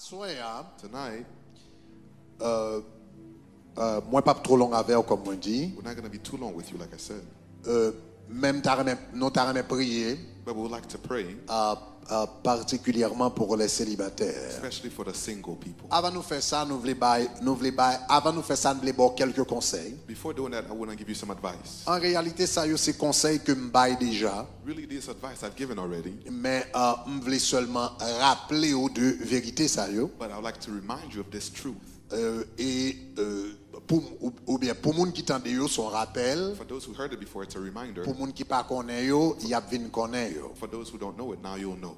Tonight, moi pas trop long avec comme on dit. we're not going to be too long with you, like I said, Même nous t'arrêtons prier but we would like to pray, particulièrement pour les célibataires. especially for the single people. Avant nous faire ça, nous voulons avoir quelques conseils. Before doing that, I want to give you some advice. En réalité, ça y est, ces conseils que me baille déjà, Really, this advice I've given already, mais je voulais seulement rappeler aux deux vérités ça y est. but I would like to remind you of this truth. Ou bien pour moun qui tande yo son rappel, For those who heard it before, it's a reminder. pour moun qui pas connaît yo, y a vinn connaît yo. For those who don't know it, now you'll know.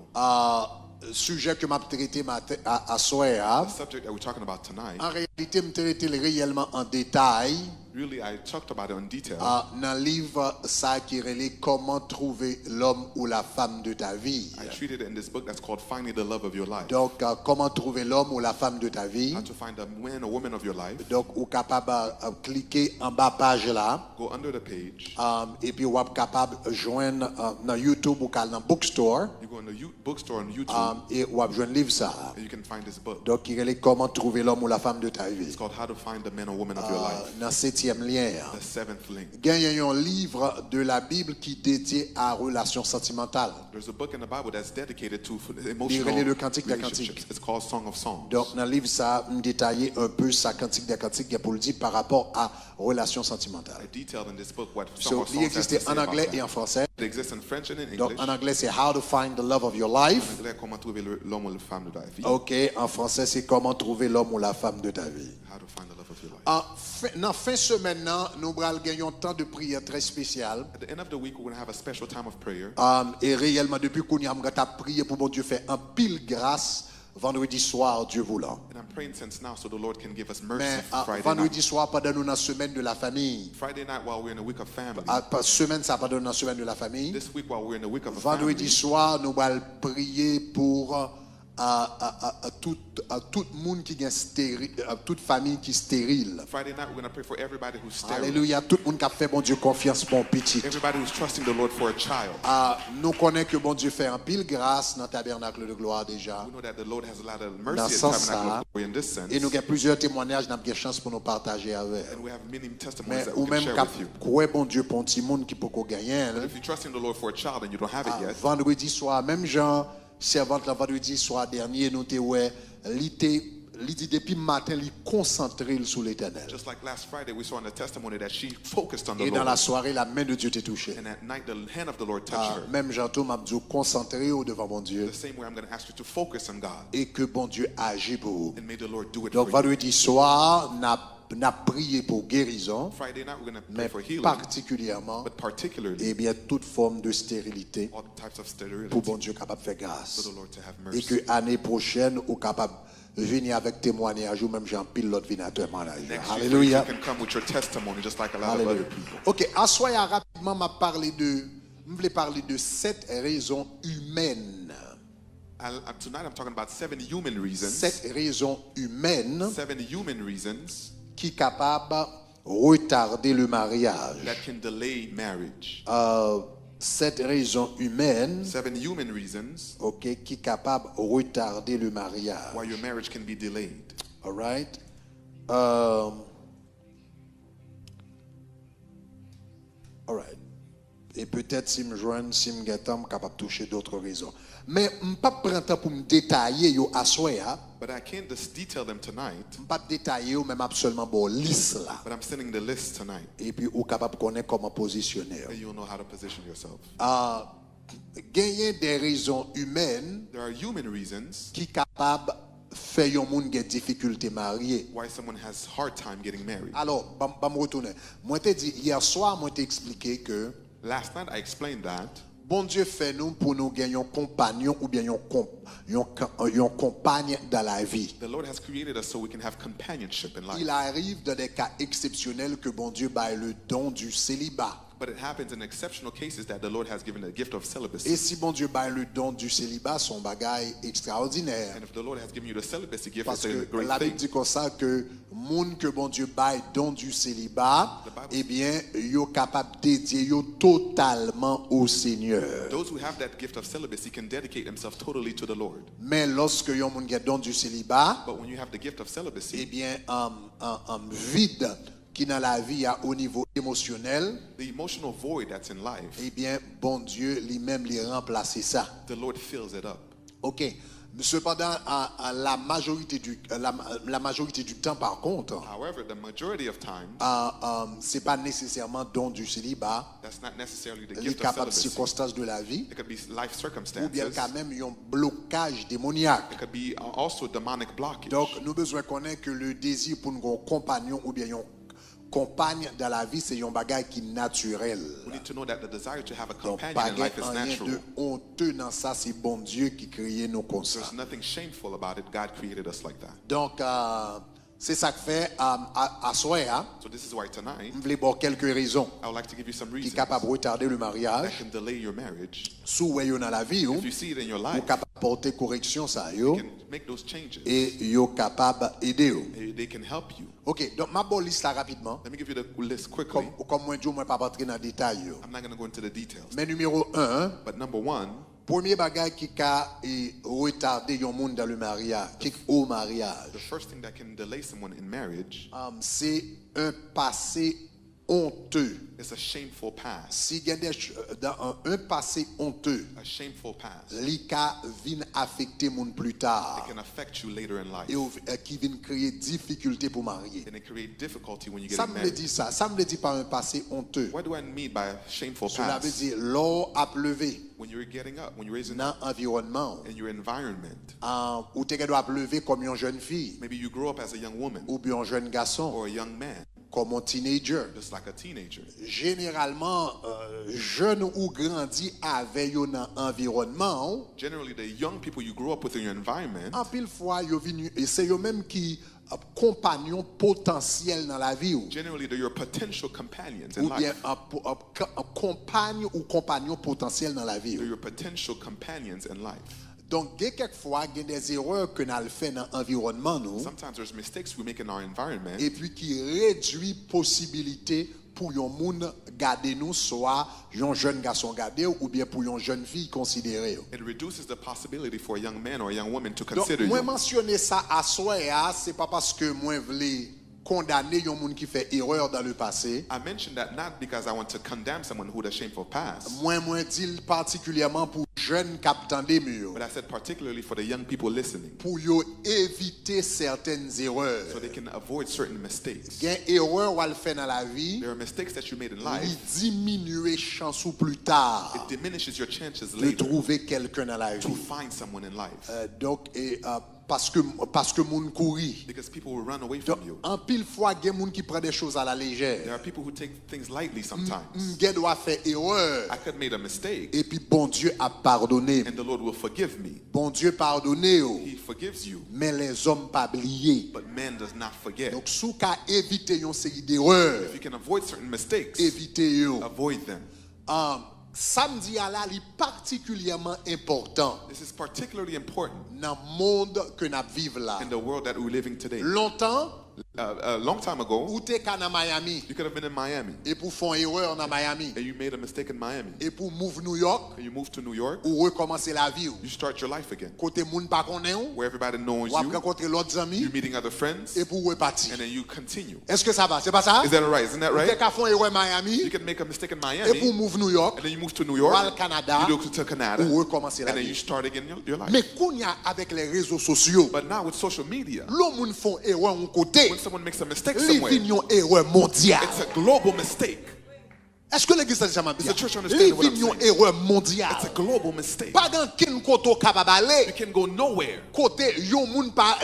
Sujet que m'a traité à soir, The subject that we're talking about tonight, en réalité me traité réellement en détail really, I talked about it in detail dans le livre ça qui relève comment trouver l'homme ou la femme de ta vie. I treated it in this book that's called Finding the Love of Your Life. Donc comment trouver l'homme ou la femme de ta vie. How to find a man or woman of your life. Donc ou capable cliquer en bas page là. Go under the page. Et puis ou capable joindre dans YouTube ou dans bookstore You go in the bookstore on YouTube, et ou joindre livre ça. and you can find this book. Donc il relève comment trouver l'homme ou la femme de ta vie. It's called How to Find the Man or Woman of Your Life. Dans 7e lien. The seventh link. Il y a un livre de la Bible qui est dédié à relations sentimentales. There's a book in the Bible that's dedicated to Il emotional relève le cantique des relationships. cantiques. It's called Song of Songs. Donc dans le livre ça me détailler un peu sa cantique des cantiques pour le dire par rapport à relations I sentimentales. detailed in this book what Song So of il Songs has to existe say en about anglais that. et en français. It exists in French and in Donc English. en anglais c'est How to Find the Love of Your Life. En anglais, comment trouver l'homme ou la femme de ta vie. OK, en français c'est comment trouver l'homme ou la femme de ta vie. How to find the love of your life. Dans fin semaine nous allons gagner un temps de prière très spécial. At the end of the week, we're going to have a special time of prayer. Et réellement depuis qu'on y a prié pour mon Dieu faire un pile grâce vendredi soir Dieu voulant. And I'm praying since now so the Lord can give us mercy Mais Friday vendredi night. soir pendant nous dans la semaine de la famille. Friday night while we're in a week of family. Semaine ça pendant dans la semaine de la famille. This week while we're in a week of Vendredi family. soir nous allons prier pour tout monde qui est stérile, toute famille qui est stérile. Friday night we're going to pray for everybody who's sterile. Alléluia, tout le monde qui a fait bon Dieu confiance pour un petit. Everybody who's trusting the Lord for a child. Nous connaissons que bon Dieu fait un pile grâce dans le tabernacle de gloire déjà. We know that the Lord has a lot of Dans mercy ce at sens Tabernacle ça, of Glory in this sense. et nous avons plusieurs témoignages, nous avons des chances pour nous partager avec. And we have many testimonies Mais that ou we can même share quand with you. quoi bon Dieu pour un petit monde qui peut gagner. But if you're trusting the Lord for a child and you don't have it yet, Vendredi soir, même Jean, servante le vendredi soir dernier, nous te ouais, l'idée depuis matin, il concentré sur l'Éternel. just like last Friday, we saw in the testimony that she focused on the Et dans la Lord. soirée, la main de Dieu t'est touchée. And at night, the hand of the Lord touched her. Même Jean m'a dit concentré au devant mon Dieu The same way, I'm going to ask you to focus on God. et que bon Dieu agit pour vous. And may the Lord do it Donc for you. vendredi soir, n'a prié pour guérison, Friday night, we're going to pray mais for healing, particulièrement, but particularly et bien toute forme de stérilité all types of sterility pour bon Dieu capable de faire for grâce. the Lord to have Et mercy. que l'année prochaine, ou capable de venir avec témoignage ou même j'en pile l'autre vinateur manager. Next year, Alléluia. you can come with your testimony just like a lot of Alléluia. other people. OK, à soir rapidement je voulais parler de 7 raisons humaines. Tonight, I'm talking about 7 human reasons. 7 raisons humaines 7 human reasons qui sont capables de retarder le mariage. that can delay marriage. 7 raisons humaines, 7 human reasons OK, qui sont capables de retarder le mariage. why your marriage can be delayed. All right? All right. Et peut-être si je joigne, si je suis capable de toucher d'autres raisons. Mais je ne peux pas prendre temps pour me détailler yo à soir. But I can't just detail them tonight, Je ne peux pas détailler ou même absolument bon liste là. but I'm sending the list tonight. Et puis ou capable de connaître comment positionner. And you'll know how to position yourself. Gagner des raisons humaines There are human reasons qui sont capables de faire un monde qui a des difficultés mariées. why someone has hard time getting married. Alors, je me retourner. Moi, je t'ai dit, hier soir, moi, je t'ai expliqué que Last night I explained that bon Dieu fait nous pour nous gagner un compagnon ou bien un compagne dans la vie. the Lord has created us so we can have companionship in life. Il arrive dans des cas exceptionnels que bon Dieu baille le don du célibat. But it happens in exceptional cases that the Lord has given a gift of Et celibacy. si bon Dieu baille le don du célibat, son bagage extraordinaire. And if the Lord has given you the celibacy gift, Parce it's a que great la Bible thing. dit comme ça que monde que bon Dieu baille don du célibat, eh bien, yo capable de dédier yo totalement au Seigneur. Those who have that gift of celibacy can dedicate themselves totally to the Lord. Mais lorsque yon monde qui a don du célibat, But when you have the gift of eh celibacy, bien, un vide qui dans la vie a au niveau émotionnel, the emotional void that's in life, eh bien, bon Dieu lui-même lui remplace ça. the Lord fills it up. Ok. Cependant, la majorité du temps, par contre, However, the majority of times, c'est pas nécessairement don du célibat, that's not necessarily the les gift of capables celibacy. circonstances de la vie, It could be life ou bien circumstances. quand même un blocage démoniaque. It could be also demonic blockage. Donc, nous avons besoin de connaître que le désir pour nous un compagnon ou bien un compagne dans la vie, c'est un bagage qui est naturel. We need to know that the desire to have a Donc, companion pas in life is rien de natural. honteux dans ça, c'est bon Dieu qui crée nous comme ça. There's nothing shameful about it. God created us like that. Donc, c'est ça que fait à soir, So this is why tonight, je voulais voir quelques raisons I would like to give you some qui sont reasons capables de retarder le that mariage. can delay your marriage. Sous où dans la vie, If you see it in your vous life, capable de porter correction ça you yo can make those changes. et yo capable d'aider yo. They can help you. OK, donc ma bonne liste là rapidement. Let me give you the list quickly. Comme moi je ne vais pas rentrer dans les détails yo. I'm not going to go into the details. Mais numéro 1, But number one, premier bagage qui a retardé yon monde dans le mariage, qui est au mariage, the first thing that can delay someone in marriage c'est un passé honteux. is a shameful past. Si il y a dans un passé honteux, A shameful past. li ka vin affecter moun plus tard It can affect you later in life. et qui vient créer difficulté pour marier. And it create difficulty when you get Ça me married. dit ça, ça me dit pas un passé honteux. What do I mean by shameful Cela veut past? dire l'eau a pleuvé When you're getting up, when you're raising up dans l'environnement in your environment, où tu dois pleuver comme une jeune fille maybe you grow up as a young woman ou bien un jeune garçon, or a young man, comme un teenager. just like a teenager. Généralement, jeune ou grandi avec un environnement, Generally, the young people you grow up with in your environment, en pile fois, yo venu et c'est eux même qui compagnon potentiel dans la vie ou generally they're your potential companions in bien life. un compagne ou compagnon potentiel dans la vie. They're your potential companions in life. Donc, quelquefois, il y a des erreurs que nous fait dans l'environnement nous Sometimes there's mistakes we make in our environment, et puis qui réduit possibilité pour un monde garder nous, soit un jeune garçon garder ou bien pour une jeune fille considérée. it reduces the possibility for a young man or a young woman to Donc, consider moi you. mentionner ça à soi, c'est pas parce que moi voulais condamner un monde qui fait erreur dans le passé. I mentioned that not because I want to condemn someone who had a shameful past, Moi dit particulièrement pour jeunes captants des murs, but I said particularly for the young people listening, pour yo éviter certaines erreurs. so they can avoid certain mistakes. Il y a une erreur ou fait dans la vie, There are mistakes that you made in il life. diminue chance ou plus tard It diminishes your chances de later trouver quelqu'un dans la to vie. find someone in life Donc, parce que moun courir. because people will run away Donc, from you. en pile fois, il y a des gens qui prennent des choses à la There légère. are people who take things lightly sometimes. Il doit faire erreur. I could have made a mistake Et puis, bon Dieu a pardonné. and the Lord will forgive me. Bon Dieu pardonné. He forgives you, Mais les hommes pas oubliés. but man does not forget. Donc, si vous éviter une série d'erreurs, If you can avoid certain mistakes, évitez-yo. avoid them. Samedi à la, il est particulièrement important This is particularly important dans le monde que nous vivons là. in the world that we're living today. Longtemps, A long time ago, ou t'es qu'à Miami you could have been in Miami et pour faire une erreur dans Miami and you made a mistake in Miami. et pour move New York And you moved to New York, ou recommencer la vie ou. you start your life again, Côté moun pas connaît ou, where everybody knows ou après you, rencontrer l'autre ami you're meeting other friends, et pour repartir. and then you continue. Est-ce que ça va? C'est pas ça? Is that right? Isn't that Ou t'es right? qu'à faire une erreur Miami You can make a mistake in et pour Miami, move New York and then you move to New ou York, al Canada you go to Canada, ou recommencer la and then you vie. start again your life. Mais qu'on y a avec les réseaux sociaux, But now with social media, l'homme moun font erreur un côté, when someone makes a mistake li somewhere, vin yon erreur mondiale. it's a global mistake. Est-ce que l'église a déjà bien? Does the church understand Li what I'm vin yon saying? erreur It's a mondiale. global mistake. Pas dans ken koto capable You aller. can go nowhere. Côté yon moun pas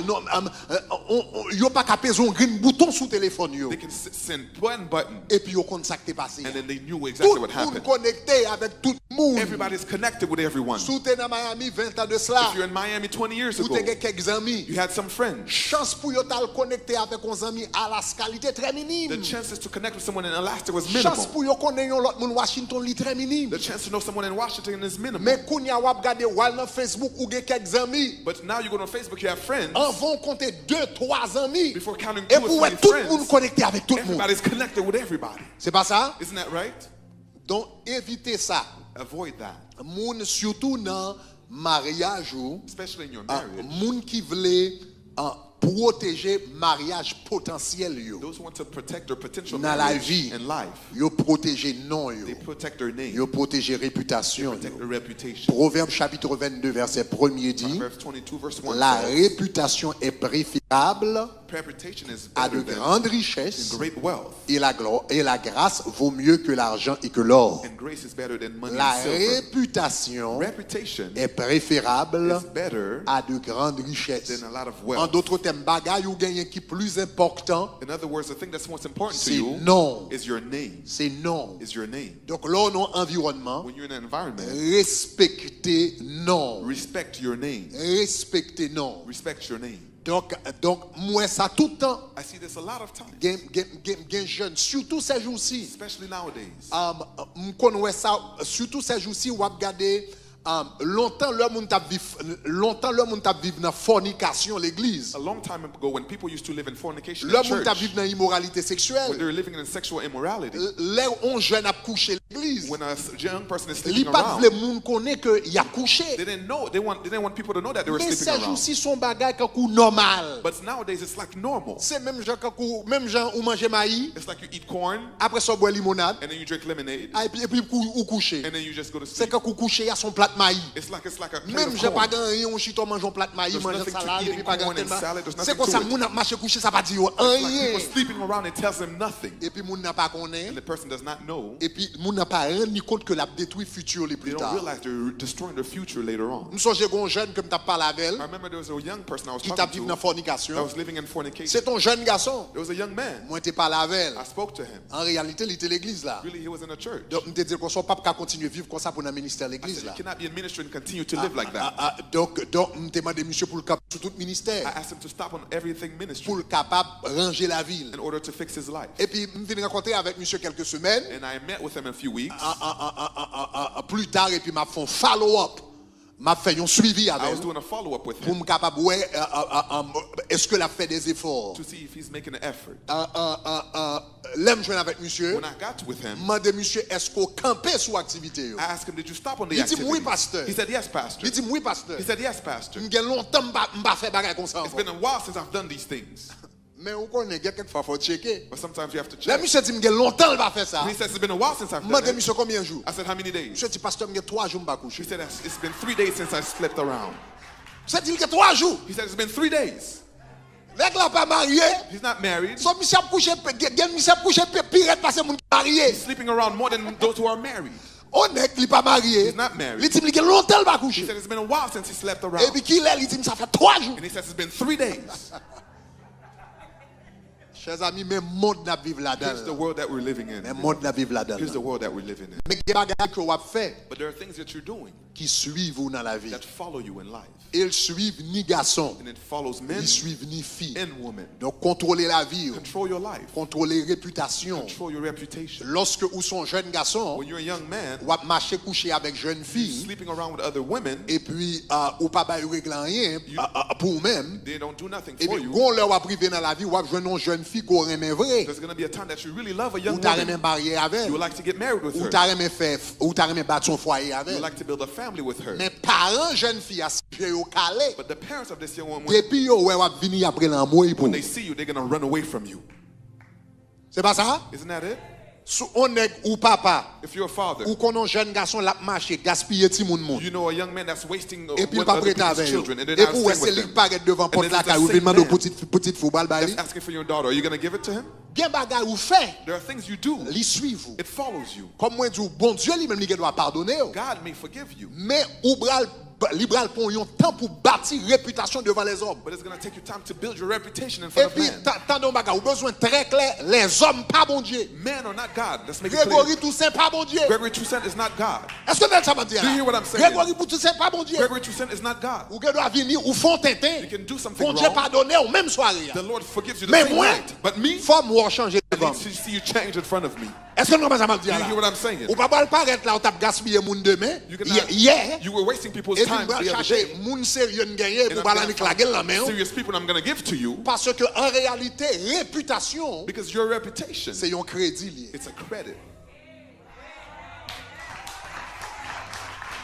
yon pas capé un green bouton sous téléphone yo. They can send one button, Et puis yon compte ça qui t'est passé. and then they knew exactly Tout what le monde happened. connecté avec tout le monde. Everybody's connected with everyone. Sous t'es dans Miami 20 ans de cela. If you're in Miami 20 years Ou ago, t'es quelques amis. you had some friends. Chance pour yon tal connecté avec uns amis à la qualité très minime. The chances to connect with someone in Alaska was Chance minimal. pour yon connaît yon l'autre moun Washington li très minime. The chance to know someone in Washington is minimal. Mais kounya wap gade wal nan Facebook ou gen quelques amis. But now you go on Facebook, you have friends. En vont compter 2, 3 amis. Before counting Et 2 pour or être 3 tout le monde friends, connecté avec tout le monde. everybody's connected with everybody. C'est pas ça? Isn't that right? Donc évitez ça. Avoid that. Moun surtout dans mariage ou Especially in your marriage. moun qui vle protéger mariage potentiel yo. Those who want to protect their potential Dans la marriage vie, and life, yo protéger non yo. they protect their name, Yo protéger réputation protect yo. their reputation. Proverbe chapitre 22 verset 1er dit Proverbs 22 verse 1 la says, réputation est préférable reputation is à de better than grandes richesses great wealth, et la grâce vaut mieux que l'argent et que l'or. and grace is better than money La and silver. réputation Reputation est préférable is better à de grandes richesses. than a lot of En wealth. d'autres termes, bagay ou gagné qui plus important, In other words, the thing that's most important to c'est you non. is your name. C'est non. Is your name. Donc là, non environnement, When you're in an environment, respectez non. respect your name. Respectez non. Respect your name. Donc moi ça tout le temps, I see this a lot of times, gen jeune, surtout ces jours-ci. especially nowadays. M'konwe ça, surtout ces jours-ci, ou ap gade longtemps le moun tap viv dans fornication l'église. A long time ago, when people used to live in fornication Le in moun tap church, viv dans immoralité when sexuelle. they were living in sexual immorality, Les on jeune ap couché l'église. when a young person is Li sleeping pas around, vle moun connaît que y a couché. they didn't know. They didn't want people to know that they were Mais sleeping ces around. jours-ci son bagay kakou normal. But nowadays, it's like normal. C'est même gens ou manger maïs, It's like you eat corn après ça boire limonade, and then you drink lemonade et puis ou coucher. and then you just go to C'est sleep. quand coucher y a son plat de maïs. It's like a plate Même of j'ai pas corn. gagné on chito mange un plat de maïs, There's mange nothing to salade et eating puis pas corn and gagné. salad, there's C'est nothing comme to ça it. moun a marché coucher ça pas dire It's like rien. people sleeping around, it tells them nothing. Et puis moun n'a pas connaît. And the person does not know. Et puis moun n'a pas rendu compte que l'a détruit futur les They plus don't tard. realize they're destroying their future later on. Nous songe gon jeune comme t'a parlé avec I elle remember there was a young person I was qui t'a talking vivre dans to fornication. that was living in fornication. C'est ton jeune garçon. There was a young man. Moi t'ai parlé avec elle. I spoke to him. En réalité, il était l'église là. Really, he was in a church. Donc on te dit qu'on soit pas qu'à continuer à vivre comme ça pour le ministère de I l'église said, là. you cannot be in ministry and continue to live like that. Donc on te demandé monsieur pour le cap sur tout ministère I asked him to stop on everything ministry pour le capable ranger la ville. in order to fix his life. Et puis je viens rencontrer avec monsieur quelques semaines. And I met with him in a few weeks. Plus tard et puis m'a fait un follow-up, m'a fait un suivi I avec was elle doing a follow-up with pour him me capable ouais est-ce que l'a fait des efforts. to see if he's making an effort. L'aime jouer avec monsieur. When I got with him, M'a demandé monsieur est-ce qu'on campait sur activité yo. I asked him, did you stop on the Il dit oui activity? pasteur. He said, yes, pastor. Il dit oui pasteur. He said, yes, pastor. M'gè longtemps m'pa fait bagay comme ça. It's been a while since I've done these things. Mais on connaît quelques fois faut checker. But sometimes you have to Là check. monsieur dit m'gè longtemps il va faire ça. He says, it's been a while since I've M'a done demandé it. monsieur combien de jours. I said, how many days? Monsieur dit pasteur m'gè 3 jours m'pa He coucher. said, it's been 3 days since I slept around. Monsieur dit que 3 jours. He said, it's been 3 days. Nèg la pas marié. He's not married. Son monsieur a couché gen monsieur a couché pire parce que moun marié. Sleeping around more than those who are married. On nèg li pas marié. He's not married. Il dit m'gè longtemps il va He coucher. said, it's been a while since he slept Et around. puis qu'il est il dit ça fait 3 jours. And he says, it's been 3 days. Chers amis, même monde n'a vivre Here's the là-dedans. world that we're living Même in. monde n'a vivre Here's the là-dedans. world that we're living in. Mais il y a des bagages que vous fait But there are things that you're doing qui suivent vous dans la vie. that follow you in life. Ils suivent ni garçon, And it follows men ils suivent ni fille. and women. Donc contrôlez la vie, Control your life. contrôlez réputation. Control your reputation. Lorsque vous sont jeune garçon, When you're a young man, ou marcher coucher avec jeune fille sleeping around with other women, et puis ou pas bailler règle rien pour vous-même. they don't do nothing Et for puis you. quand leur va priver dans la vie, ou jeune une jeune fille qu'on aime vrai, There's going to be a time that you really love a ou young t'as aimé woman. marier avec, You would like to get married with ou her. t'as aimé faire, ou t'as aimé battre son foyer You avec. would like to build a family with her. Mais parents jeune fille à sujet au calé. But the parents of this young woman, Depuis yo ouais va venir après l'amour pour. when they see you, they're going to run away from you. C'est pas ça? Isn't that it? On est ou papa If you're a father, ou qu'on un jeune garçon l'a marché gaspiller ti moun moun. you know a young man that's wasting Et puis il what pas other prêter people's avec eux. children, and they're Et not pour staying c'est with lui them. paraît devant And porte this la is the caille ou same demander man petite football bali. that's asking for your daughter. Are you going to give it to him? Gen bagay ou fait, There are things you do. li suivent vous. It follows you. Comme moi dis bon Dieu lui-même li doit pardonner. God may forgive you, Mais ou bral libéral pour un temps pour bâtir réputation devant les hommes. but it's going to take you time to build your reputation in Et front of puis men. tant de bagay ou besoin très clair, les hommes pas bon Dieu. Men are not God. Let's make it clear. Grégory Toussaint pas bon Dieu. Gregory Toussaint is not God. Est-ce que vous ça veut dire? Do you hear what I'm saying? Grégory Toussaint pas bon Dieu. Gregory Toussaint is not God. Ou doit venir ou font tintin. You can do something Bon Dieu wrong. pardonner au même soirée. The Lord forgives you the Mais same moi, night. But me, faut moi changer de devant. need to see you change in front of me. Est-ce que nous comprenons ça m'a dit Do you là? hear what I'm saying? Ou pas paraître là, ou t'as gaspillé moun demain, You cannot- hier, You were wasting people's et puis time moi the other chercher day. moun sérieux gagner And pour I'm pas la gonna claguer la main. find serious people I'm going to give to you Parce que en réalité, réputation, because your reputation, c'est un crédit lié. it's a credit.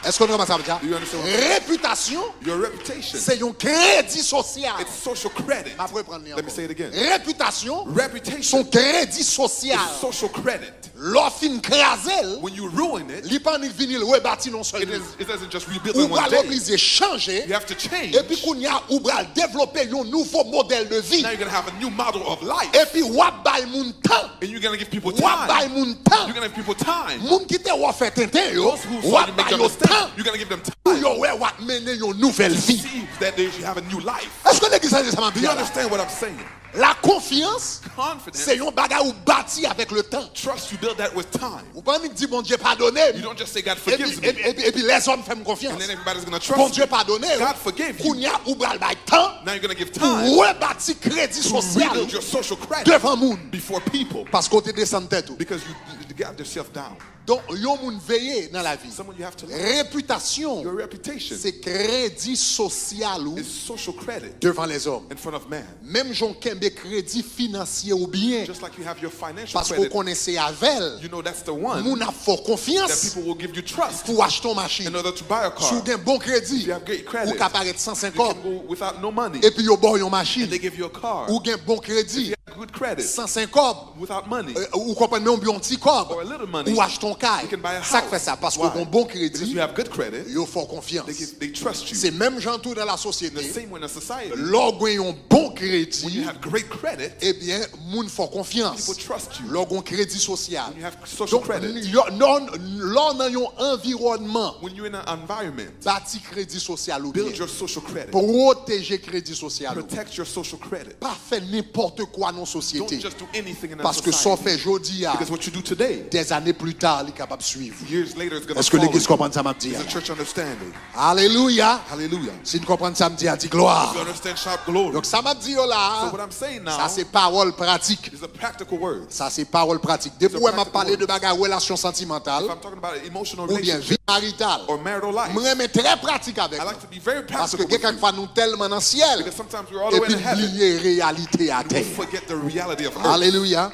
Est-ce que nous comprenons ça veut dire? Do you understand what I'm saying? Réputation, Your reputation, c'est un crédit social. it's social credit. Ma pourrais prendre Let me say it again. Réputation, Reputation son crédit social. is social credit. L'offre crasel, When you ruin it, li pas ni vinil rebâti non seulement. it doesn't just rebuild Ou in one va day. l'obligé changer. You have to change. Et puis qu'on y a ou va développer un nouveau modèle de vie. Now you're going to have a new model of life. Et puis wap bay moun temps. And you're going to give people Wap bay time. moun temps. You're going to give people time. Moun qui te wap fait tintin yo, Those who saw you wap make bay a yo mistake, temps. you're going to give them Pour time. yo wè wap mener yon nouvelle vie. See that they have a new life. Est-ce que l'église a dit ça m'a Do bien you là? understand what I'm saying? La confiance, Confidence, c'est un bagage ou bâti avec le temps. trust, you build that with time. Ou pas ni dire bon Dieu pardonne. You don't just say God Et forgives puis, me, et puis les hommes font confiance. and then everybody's going to Bon trust Dieu you. pardonne. God forgave you. Kounya ou bral bay temps Now you're going to give pour time rebâtir crédit to social rebuild your social credit devant moun. before people Parce qu'on te descend tête ou. because you got yourself down. Donc yon moun veillé dans la vie. Someone you have to love. Réputation, Your reputation c'est crédit social ou is social credit devant les hommes. in front of man. Même Jean Kembe crédit financier ou bien Just like you have your financial parce qu'on credit, connaissait avec you know that's the one moun a fort that confiance people will give you trust pour acheter une machine. in order to buy a Si vous car. avez un bon crédit, You have great ou credit. qu'à paraître You 150 can go without no money, et puis vous avez une and machine, they give you a car. ou avez un bon You crédit, have good credit 150 without money ou comprenez un petit cob or a little money. ou acheter un caille. You can buy a Ça house. fait ça parce Why? qu'on a un bon Because crédit, you have good credit, ils ont fort confiance. they trust you. C'est même gens tout dans la The société. same way in a society, Lorsqu'on a un bon when you crédit, have great credit, eh bien, moun fort confiance. people trust you. Lorsqu'on crédit social. When you have social Donc, credit, lors dans un environnement, when you're in an environment, bâti crédit social ou bien, build your social credit. protéger crédit social. Protect your social credit. Pas faire n'importe quoi dans la Don't société. just do anything in a Parce que ça society. fait jodi, Because what you do today, des années plus tard, il est capable de suivre. years later, it's going Est-ce to que l'église follow comprend ça, m'a dit? you. Is the church understanding? Alléluia. Hallelujah. Si nous comprenons ça, m'a dit gloire. You understand? Shout glory. Donc ça m'a dit So là, what I'm saying now ça c'est parole pratique. is a practical word. Ça c'est parole pratique. Depuis où elle m'a practical parlé word. de bagarre relation sentimentale If I'm talking about an emotional ou bien vie relationship maritale, or marital life, moi je très pratique avec I vous. like to be very Parce que practical with quelquefois you. nous tellement dans le ciel Because sometimes we're all the et way puis in heaven, oublier réalité à we terre. forget the reality of earth. Alléluia.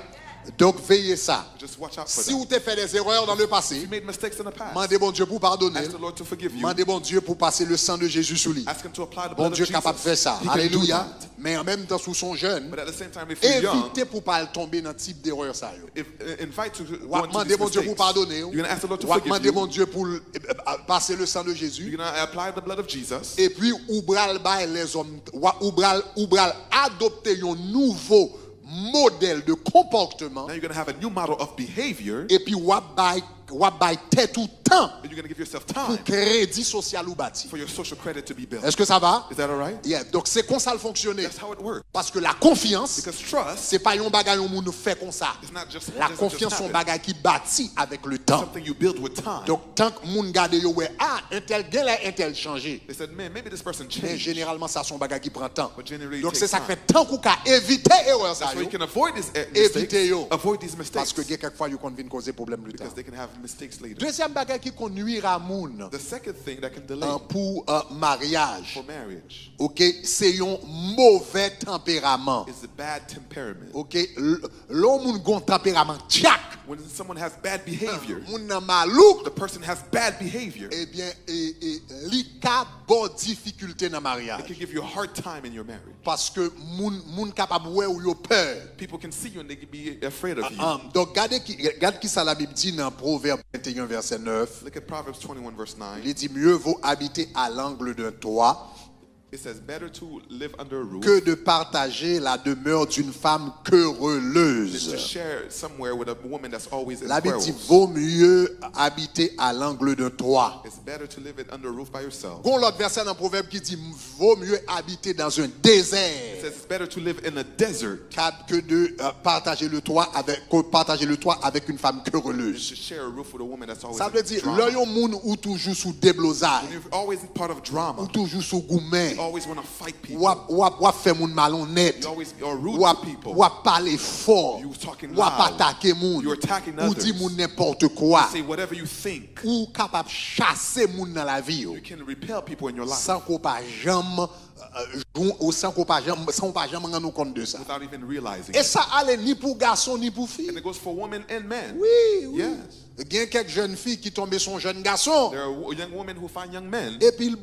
Donc veillez ça. Just watch out for Si that. vous avez fait des erreurs dans le passé, You made mistakes in the past. demandez bon Dieu pour pardonner. Ask the Lord to forgive you. Demandez bon Dieu pour passer le sang de Jésus sur lui. Ask Him to apply the Bon blood Dieu of est capable de faire Jesus. ça. He can do Alléluia. that. Mais en même temps, sous son jeune, But at the same time, if you're young, évitez pour pas tomber dans le type d'erreur ça. if, invite to Ou go into demander these bon Dieu pour mistakes. pardonner. You're going to ask the Lord to Ou forgive demander bon you. Dieu pour passer le sang de Jésus. You're going to apply the blood of Jesus. Et puis, ou bral bay les hommes, ou bral adopter un nouveau modèle de comportement. Now you're going to have a new model of behavior, Et puis, ou bay tête tout temps and you're going to give yourself pour time crédit social ou bâti. for your social credit to be built. Est-ce que ça va? Is that all right? Yeah. Donc, c'est comme ça le fonctionner. That's how it works. Parce que la confiance, Because trust c'est pas un bagage où on nous fait comme ça. is not just, La doesn't confiance, just c'est un happen. bagage qui bâtit avec le temps. Something you build with time. Donc, tant que moun gade yo ouais, un tel gen là, un tel changé. They said, man, maybe this person Mais changed. généralement, ça son bagage qui prend temps. But generally, Donc, it c'est takes ça qui time. fait tant qu'on a éviter erreur ça That's why yo. you can avoid these Évitez mistakes. yo. Avoid these Parce mistakes. que quelquefois, yo kon vin causer problème plus tard. Because they can have mistakes later. Deuxième bagage qui conduire à moun The second thing that can delay pour mariage. for marriage OK, c'est un mauvais tempérament. is the bad temperament. OK, l'homme moun gon tempérament tchak. When someone has bad behavior, Moun nan malouk, the person has bad behavior, eh bien, li ka bon difficulté dans it mariage. can give you a hard time in your marriage. Parce que moun capable ouais ou yo peur. People can see you and they can be afraid of you. Donc, regarde qui ça la Bible dit dans Proverbe 21, verset 9. Look at Proverbs 21, verse 9. Il dit mieux vaut habiter à l'angle d'un toit It says, better to live under a roof que de partager la demeure d'une femme than to querelleuse. share somewhere with a woman that's always in La Bible dit quarrels. vaut mieux habiter à l'angle d'un toit. It's better to live it under a roof by yourself. Gon l'autre verset dans Proverbe qui dit vaut mieux habiter dans un It désert says it's better to live in a desert que de partager le toit avec une femme than querelleuse. to share a roof with a woman that's always Ça veut in dire drama. l'un yon moun ou toujours sous déblosage, When you're always part of ou drama, toujours sous gourmet, always want to fight people. Wap fait moun malhonnête. You always are rude Wap to people. parler fort. You talking Wap loud. attaquer moun. You're attacking Ou others. di moun n'importe quoi. Say whatever you think. Ou capable chasser moun dans la vie yo. You can repel people in your life Sans qu'on pas jamais ou sans qu'on pas jamais rendre compte de ça. without even realizing Et it. ça allait ni pour garçon ni pour fille. And it goes for women and men. Oui, oui. Yes. Il y a quelques jeunes filles qui tombent sur un jeune garçon. There are young women who find young men, Et puis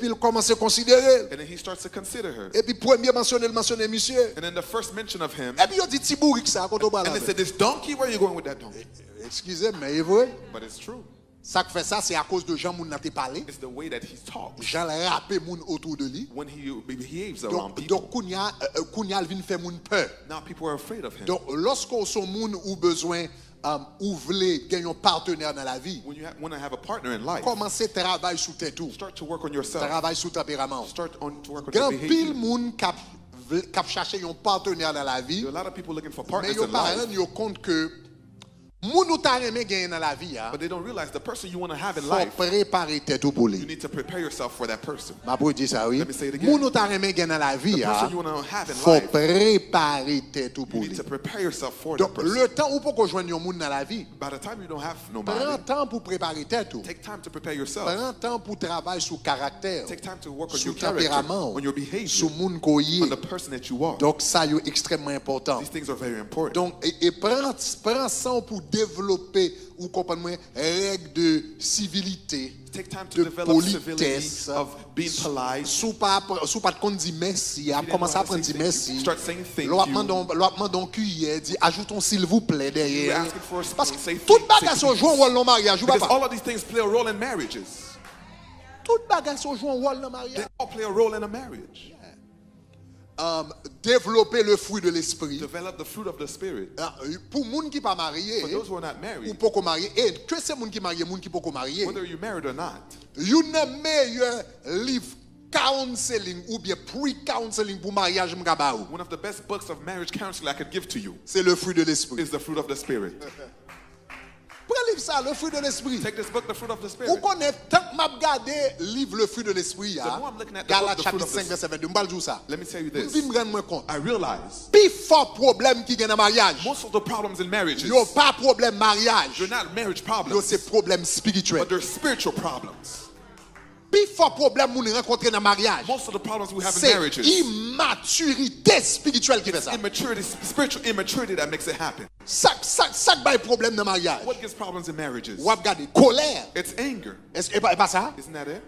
il commence à considérer. and then he starts to consider her. Et puis premier mentionné monsieur. And then the first mention of him, Et puis il dit Tibouric ça quand on parle. and they said, "This donkey, where are you going with that donkey?" Excusez, mais c'est vrai. But it's true. Ça qui fait ça, c'est à cause de Jean Moun n'a pas parlé. It's the way that he talks Jean l'a rappelé moun autour de lui. when he behaves around people. Donc Kounia vient faire moun peur. Now people are afraid of him. Donc lorsqu'on son moun ou besoin ou voulez gagner un partenaire dans la vie, When you want to have a partner in life, commencez travail sur tête tout. start to work on yourself. Travail sur tempérament. Start to work on your Grand pile behavior. moun cap chercher un partenaire dans la vie, There are a lot of people looking for mais partners yo in pas life, yo compte que moun ou ta remè gagner dans la vie, but they don't realize the person you want to have in faut life, préparer tête tout pour you lui. need to prepare yourself for that person. Ma pour dire ça oui. Let me say it again. Moun ou ta remè gagner dans la vie, The person you want to have in faut life, préparer tête tout you pour need lui. to prepare yourself for that Donc person. le temps où pour qu'on joigne un moun dans la vie, By the time you don't have prends nobody, temps pour préparer tête tout. take time to prepare yourself. Prends temps pour travailler sur caractère, Take time to work on sur your character, tempérament, on your behavior, sur moun koyé. on the person that you are. Donc ça est extrêmement important. These things are very important. Donc et prends ça pour développer ou comprendre règles de civilité, Take time to de develop civility, politesse, of being polite. sous pas de compte dire merci, à didn't commencer know à how to prendre say dire thank you. merci. Start saying thank L'autre you. demande cuillère, dit ajoutons s'il vous plaît derrière. You're asking for a spoon, Parce que say toute thank- bagage say joue un rôle dans le mariage, ou Because pas? all of these things play a role in marriages. Toute bagage joue un rôle dans le They mariage. all play a role in a marriage. Développer le fruit de l'esprit. Develop the fruit of the Spirit. Pour moun qui pas marié, For those who are not ou married, pas qu'on marié, et que c'est moun qui marié, moun qui pas qu'on marié. whether you're married or not, Une meilleure livre counseling ou bien pre-counseling pour mariage m'kaba ou. one of the best books of marriage counseling I could give to you C'est le fruit de l'esprit. is the fruit of the Spirit. Prenez livre ça, le fruit de l'esprit. Take this book, the fruit of the Vous Spirit. connaissez tant que m'a regardé livre le fruit de l'esprit The more I'm looking at the Galates book, the fruit chapitre of 5 the- verset 22, m'bal jou ça. Let me tell you Je this. viens me rendre compte. I realize Plus fort problème qui gagne dans mariage. most of the problems in marriages, Yo pas problème mariage. they're not marriage Yo problems, c'est problème spirituel. but they're spiritual problems. Plus fort problème moun rencontrer dans mariage. Most of the problems we have in C'est marriages, immaturité spirituelle qui fait ça. immaturity, spiritual immaturity that makes it happen. Ça bail problème dans mariage. What gives problems in marriages? Ou ap gade colère. It's anger. Est-ce pas ça? Isn't that it?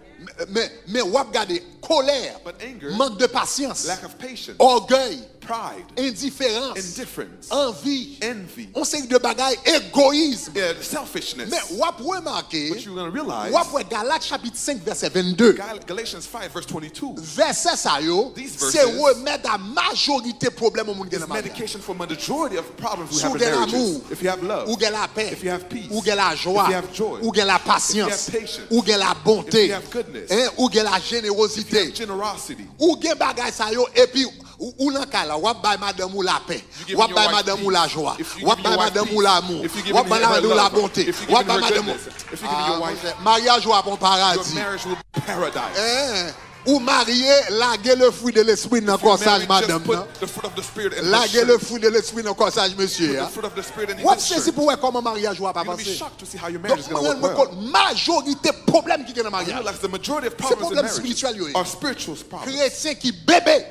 Mais ou ap gade colère, But anger, manque de patience, lack of patience, orgueil, pride, indifférence, indifference, envie, envy, on sait de bagaille, égoïsme. selfishness. Mais ou ap remarquer, But you're going to realize, ou ap Galates chapitre 5 verset 22. Galatians 5 verse 22 Verset ça yo, These c'est verses remettre la majorité problème au monde qui est is dans mariage. medication for the majority of problems we Si have ou in gen marriages. l'amour, If you have love, ou gen la paix, if you have peace, ou gen la joie, if you have joy, ou gen la patience, if you have patience, ou gen la bonté, if you have goodness, ou gen la if you générosité, have generosity, ou gen bagay sa yo, et puis ou nan ka la, wap bay madame ou la paix, you give wap your bay wife madame ou peace, la joie, if you wap give bay your wife madame ou peace, l'amour, if you give wap bay her madame ou la love, bonté, if you wap give bay her madame goodness, if you give your wife, mariage ou a bon your paradis. marriage will be paradise. Ou marié, laguer le fruit de l'esprit dans le If you're corsage, married, just madame. put non? the fruit of the Spirit in his Laguer le shirt. fruit de l'esprit dans le corsage, monsieur. The hein. fruit of the Spirit in Ou his c'est shirt. si pour voir comment mariage ou a pas You're going to be avancé. shocked to see how your Donc, marriage is going to moi, work well. majorité problème qui est dans le You mariage. realize the majority of C'est problems in problème marriage spirituel, yo. are spiritual problems. Chrétiens qui bébé,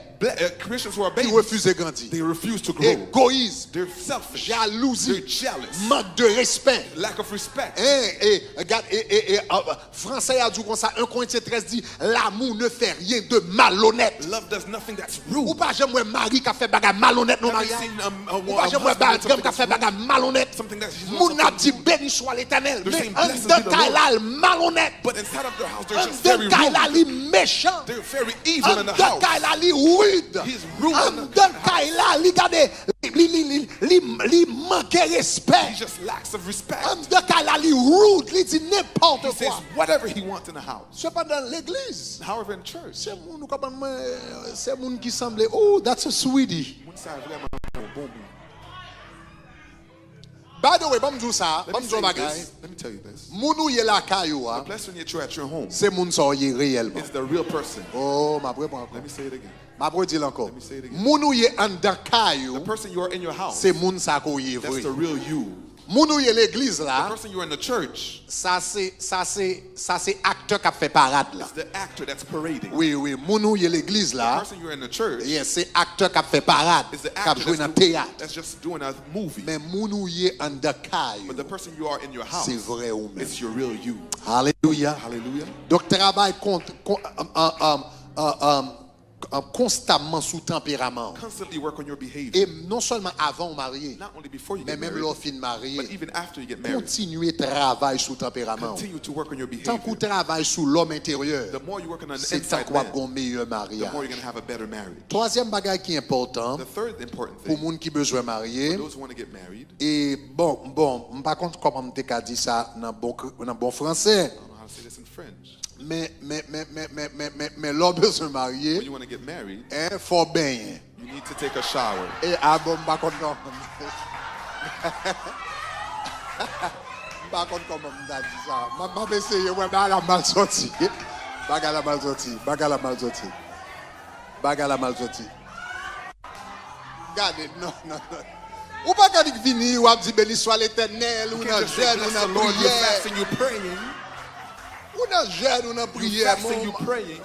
Christians who are qui babies, refusent de grandir. they refuse to grow. Égoïsme, They're selfish. jalousie, They're jealous. manque de respect. Lack of respect. Regarde, Français a dit comme ça, 1 Corinthiens 13 dit, l'amour ne fait rien de malhonnête. Love does nothing that's Ou rude. pas j'aime un mari qui a fait bagarre malhonnête non Have you mariage. seen Ou pas j'aime un husband madame doing something qui a fait that's bagarre malhonnête. Something that's Mon a dit béni soit l'éternel. They're Mais saying, en "Blessed dedans be the Lord." Kaila malhonnête. But inside of their house, they're En just very dedans Kaila rude. li méchant. They're very evil En in the dedans house. Kaila li rude. He's rude En in the dedans house. Kaila li gade li manque He respect. just lacks of respect. En dedans Kaila li rude, li dit n'importe He says quoi. whatever he wants in the house. Cependant l'église, However, in church, c'est moun qui semble, oh, that's a sweetie. one side vraiment bon. By the way, bon m'dou ça, Let bon me, m'dou say you bagay. this. Let me tell you this. Mounou yé la kayou, The blessing that you're at your home c'est moun sa yé réellement. is the real person. Oh, ma bre bon Let encore. me say it again. Ma bre dit encore. Let me say it again. Mounou yé an dan The kayou, person you are in your house, c'est moun sa ko yé that's vrai. the real you. Mounou yé l'église The là, person you're in the church ça c'est acteur qui a fait parade là. is the actor that's parading. Oui, oui, mounou yé l'église The là, person you're in the church yes, c'est acteur qui a fait parade, is the qui a actor joué dans that's, théâtre. that's just doing a movie. Mais mounou yé an dan kayou, But the person you are in your house, c'est vrai ou même. it's your real you. Alléluia. Hallelujah. Donc travail constamment sous tempérament. Constantly work on your behavior. Et non seulement avant de marier, Not only before you mais get même married, lorsqu'il but marié, even after you get married. continuer travail sous tempérament. Continue to work on your Tant qu'on behavior. travaille sous l'homme intérieur, The more you work on an c'est tant inside qu'on va man, avoir un meilleur the more mariage. you're going to have a better marriage. Troisième bagage qui est important The third important pour thing, les gens qui ont besoin de marier, those who want to get married, et par contre, comment je t'ai dit ça dans bon français, I don't know how to say this in French. mais l'homme besoin de When marier, you want to get married, il faut baigner. you need to take a shower. Et bon, par contre, non. Par contre, comment on a dit ça? Je vais essayer, ouais, la mal sorti. Baga la mal sorti. Regardez, non. Ou pas quand il finit, ou a dit béni soit l'éternel, ou You n'a can't just say, jeûne, ou bless n'a the Lord, you're prière. fasting, you're praying. Ou n'a jeûne, ou n'a prière. fasting, you praying.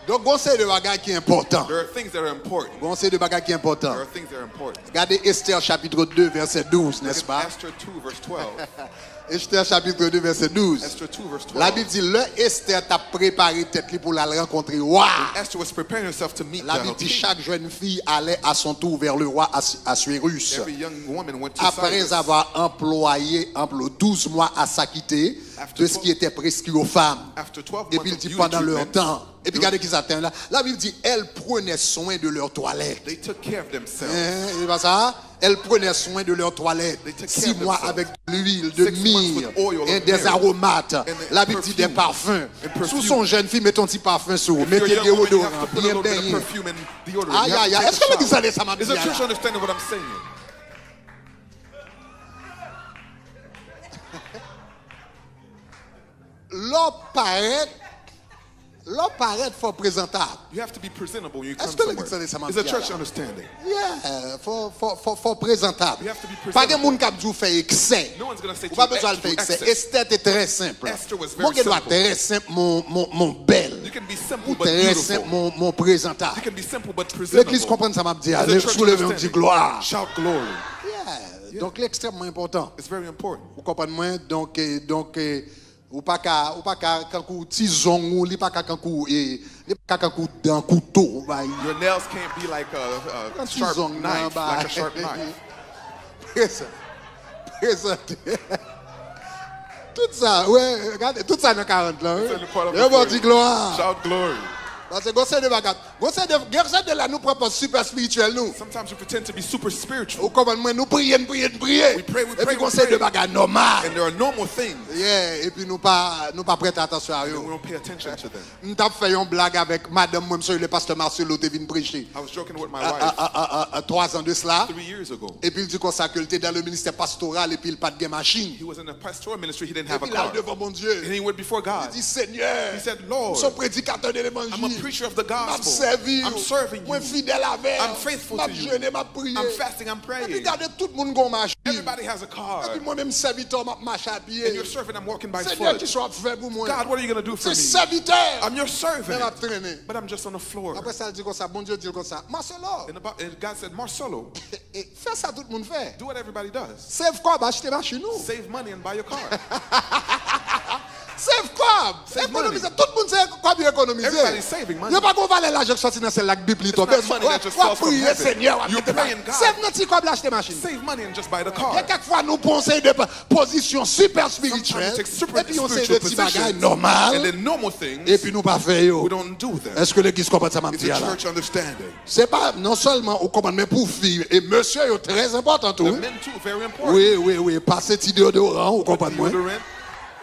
Donc, c'est de bagages qui est important. There are things that are important. C'est de bagages qui est important. There are things that are important. Regardez Esther chapitre 2, verset 12, n'est-ce Look pas? at Esther 2, verse 12. Esther chapitre 2, verset 12. Esther 2, verse 12. La Bible dit, le Esther t'a préparé tête li pour la rencontrer roi. Esther was preparing herself to meet La the Bible dit, king. chaque jeune fille allait à son tour vers le roi Assuérus. Every young woman went to Après Cyrus. avoir employé 12 mois à s'acquitter de ce qui était prescrit aux femmes. After 12 Et months puis il of dit beauty pendant leur treatments, temps. Et puis regardez qui s'attend là. La Bible dit, elles prenaient soin de leur toilette. they took care of themselves. C'est pas ça? Elles prenaient soin de leur toilette. They took 6 care of mois themselves. avec de l'huile, de 6 months myrrhe, with oil of et des myrrh. aromates. And La Bible dit des perfume. parfums. And perfume. Sous son jeune fille, mettons un petit parfum sur. If you're Mettez a young woman, you have déodorant, to put a bien little bit of baigné. perfume and deodorant. Aïe, You have aïe, to aïe. take Est-ce que a vous shower. dites ça m'a Is bien the church là? understanding what I'm saying? L'homme paraît fort présentable. You have to be presentable when you Est-ce come que vous somewhere. dites ça m'a Is the bien church là? understanding? Yeah, fort présentable. You have to be Pas de presentable. monde qui a dû faire excès. No one's going to say Ou to pas you, besoin de faire to excès. excess. Esther était très simple. Esther was very Moi qui dois simple. très simple, mon belle. You can be simple Ou but très simple, beautiful. mon présentable. You can be simple but L'église presentable. comprend ça m'a dit. Is the Allez, church soulevez un understanding? petit gloire. Shout glory. Yeah. Donc l'extrêmement important. It's very important. Vous comprenez moi? Donc ou pas qu'à quand coup tison ou li pas qu'à quand coup dans couteau. Your nails can't be like a sharp knife, like a sharp knife. Présenté. Tout ça, ouais, regardez, tout ça dans 40 là. It's in the part of Et the bon story. dit gloire. Shout glory. Parce que gosse de bagarre. Gosse de là nous propose super spirituel nous. Sometimes we pretend to be super spiritual. Ou comment moi nous prions. We pray, we Et pray, puis we gosse pray. de bagarre normal. And there are normal things, Yeah, et puis nous pas prêter attention à and we eux. don't pay attention to them. Nous t'a fait une blague avec madame moi monsieur le pasteur Marcelo qui vient prêcher. I was joking with my wife 3 ans de cela. 3 years ago. Et puis il dit comme ça qu'il était dans le ministère pastoral et puis il pas de machine. He was in the pastoral ministry. He didn't Et have a puis là car. devant mon Dieu. And he went before God. Il dit Seigneur. He said, Lord, Nous sommes prédicateurs de I'm a l'évangile. preacher of the I'm gospel. serving I'm serving Moi you. fidèle avec. I'm faithful to you. jeûné, m'a prié. I'm fasting, I'm Et puis praying. regardez tout le monde gon machine. Everybody has a Et car. puis moi-même serviteur m'a marché à pied. And you're serving, I'm walking by Seigneur, foot. qui soit fait pour moi. God, what are you going to do for C'est me? serviteur. I'm your Mais servant, m'a traîné. but I'm just on the floor. Après ça, il dit comme ça. Bon Dieu dit comme ça. Marcelo, And God said, Marcelo, fais ça tout le monde fait. do what everybody does. Save quoi? Bah, acheter machine nous. Save money and buy your car. Save quoi? Save Économiser. money. Tout le monde sait quoi bien économiser. Everybody's saving money. Il n'y a pas qu'on va aller l'argent sortir dans celle-là que Bible It's not money that just falls from prier heaven. Seigneur. You're praying God. Save notre petit quoi pour acheter machine. Save money and just buy the Il y a car. quelquefois nous pensons de position super spirituelle. Sometimes we take super Et puis on sait spiritual des petits bagages positions, and normaux. then normal things, Et puis nous pas faire yo. we don't do them. Est-ce que l'église comprend ça m'a It's dit a là? church understanding. C'est pas non seulement au commande mais pour filles et monsieur est très important The tout. men too, very important. Oui, passer petit déodorant, vous comprenez moi? Deodorant.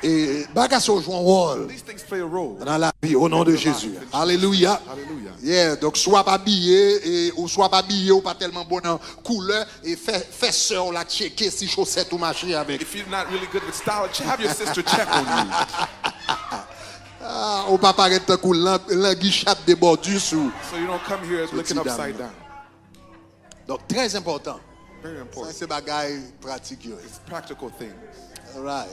Et bagages joue un rôle These things play a rôle. dans la vie au nom de Jésus. Alléluia. Hallelujah. Yeah, donc soit pas habillé ou soit pas habillé ou pas tellement bon en couleur et fait sœur la checker si chaussette ou marcher avec. If you're not really good with style, have your sister check on you. Ah, ou pas paraître tant cool l'anguichade de bordure sous. So you don't come here looking upside down. Donc très important. Very Ça important. c'est bagaille pratique yo. It's practical things. All right.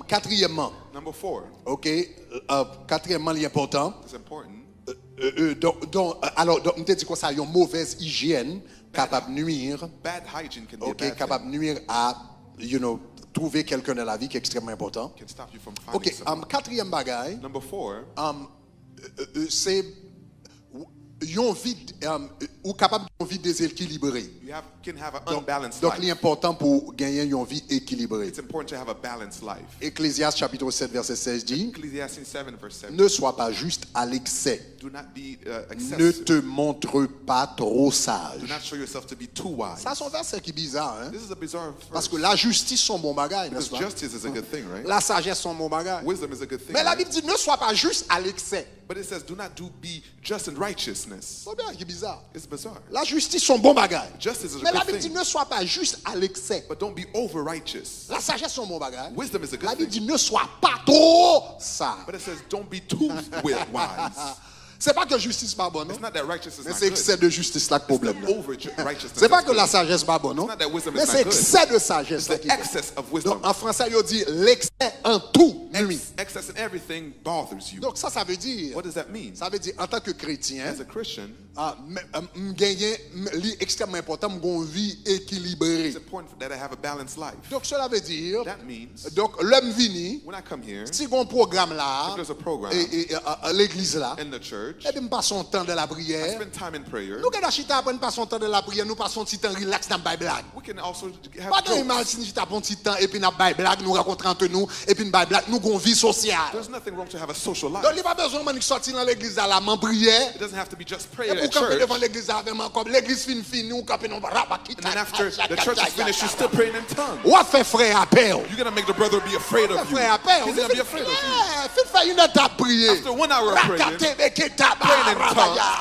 Quatrièmement, Number 4 OK, quatrièmement l'important. is important. Alors, on te dit quoi ça, une mauvaise hygiène capable de nuire, Bad hygiene can be a OK, bad capable de nuire à, trouver quelqu'un dans la vie qui est extrêmement important. thing. Can stop you from finding OK, someone. quatrième bagaille, Number 4 c'est une vie, ou capable d'une vie déséquilibrée. you can have an unbalanced Donc, life. l'important pour gagner une vie équilibrée. It's important to have a balanced life. Ecclésiaste chapitre 7, verset 16 dit, Ecclesiastes 7 verse 7. ne sois pas juste à l'excès. Do not be Ne excessive. te montre pas trop Do sage. not show yourself to be too wise. Ça, c'est un verset qui est bizarre, hein? This is a bizarre verse. Parce que la justice, sont bon bagage, Because n'est-ce pas? justice is a good thing, right? La sagesse, sont bon bagage. Wisdom is a good thing. Mais la right? Bible dit, ne sois pas juste à l'excès. But it says, do not be just in righteousness. C'est bien, qui est bizarre. It's bizarre. La justice, sont bon bagage. Justice is Mais a la good Bible dit, thing. ne sois pas juste à l'excès. But don't be over righteous. La sagesse, sont bon bagage. Wisdom is a La good Bible thing. dit, ne sois pas trop sage. But it says, don't be too wise. C'est pas que justice pas bonne, non? It's not that righteousness Mais is c'est not excès good. de justice là le problème. It's the over righteousness. C'est pas that's que la good. sagesse pas bonne, non? It's not that wisdom Mais is c'est not good. excès de sagesse It's là the qui est. excess of wisdom. Donc en français, il dit l'excès en tout nuit. Excess in everything bothers you. Donc ça veut dire, What does that mean? ça veut dire en tant que chrétien, As a Christian, gagner extrêmement important, une vie équilibrée. it's important that I have a balanced life. Donc cela veut dire, That means donc l'homme vini, when I come here si on programme là, If there's a program et l'église là, in the church, et puis nous passons temps de la I prière. spend time in prayer. Nous quand chita après nous passons temps de la prière, nous passons petit temps relax dans la blague. We can also Pas have de jokes. mal si nous chita un petit temps et puis nous blague, nous rencontrons entre nous et puis nous blague, nous avons une vie sociale. There's nothing wrong to have a social life. Donc il n'y a pas besoin de sortir dans l'église à la main prière. It doesn't have to be just Et prayer pour at camper church. devant l'église avec moi, comme l'église fini, nous camper nous And then after the church is finished, you're still praying in tongues. Ou fait frère à paix. You're going to make the brother be afraid of you. Frère à paix. He's going to be afraid of you. Faites faire une étape prier. After 1 hour of praying,